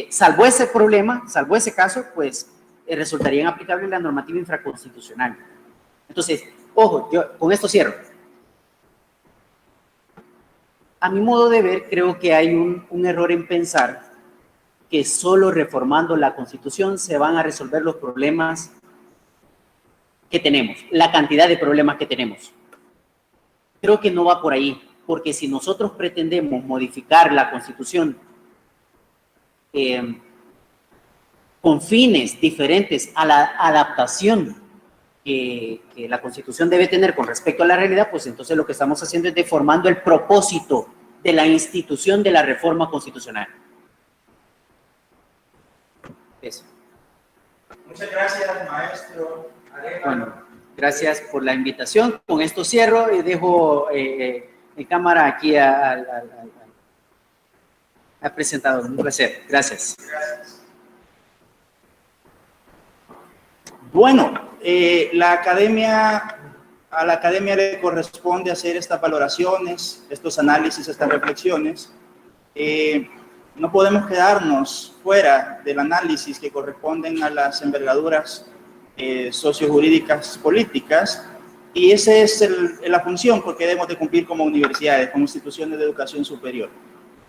Salvo ese problema, salvo ese caso, pues resultarían aplicables la normativa infraconstitucional. Entonces, ojo, yo con esto cierro. A mi modo de ver, creo que hay un error en pensar que solo reformando la Constitución se van a resolver los problemas que tenemos, la cantidad de problemas que tenemos. Creo que no va por ahí, porque si nosotros pretendemos modificar la Constitución con fines diferentes a la adaptación que la Constitución debe tener con respecto a la realidad, pues entonces lo que estamos haciendo es deformando el propósito de la institución de la reforma constitucional. Eso. Muchas gracias, maestro Arevalo. Bueno, gracias por la invitación. Con esto cierro y dejo en cámara aquí al presentador. Un placer. Gracias. Gracias. Bueno, a la academia le corresponde hacer estas valoraciones, estos análisis, estas reflexiones. No podemos quedarnos fuera del análisis que corresponden a las envergaduras sociojurídicas políticas, y esa es la función que debemos de cumplir como universidades, como instituciones de educación superior.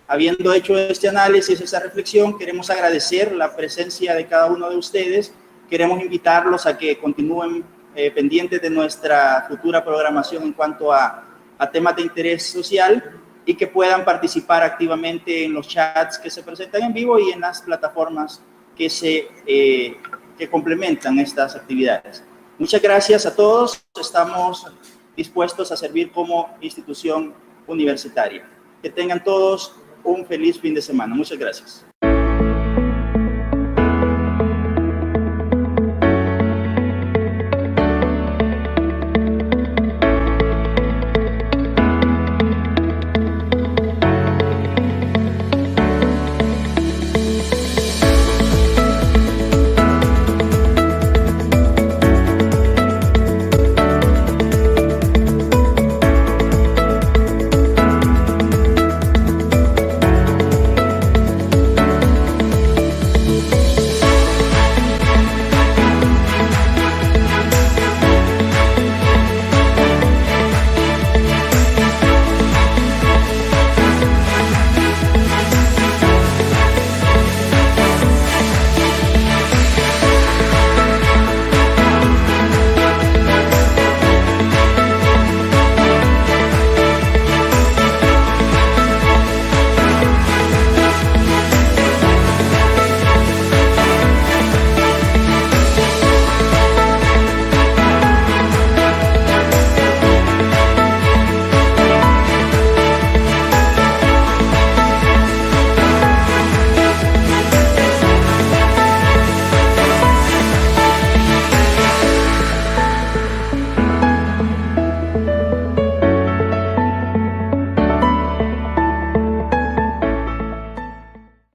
Habiendo hecho este análisis, esa reflexión, queremos agradecer la presencia de cada uno de ustedes. Queremos invitarlos a que continúen pendientes de nuestra futura programación en cuanto a temas de interés social y que puedan participar activamente en los chats que se presentan en vivo y en las plataformas que complementan estas actividades. Muchas gracias a todos. Estamos dispuestos a servir como institución universitaria. Que tengan todos un feliz fin de semana. Muchas gracias.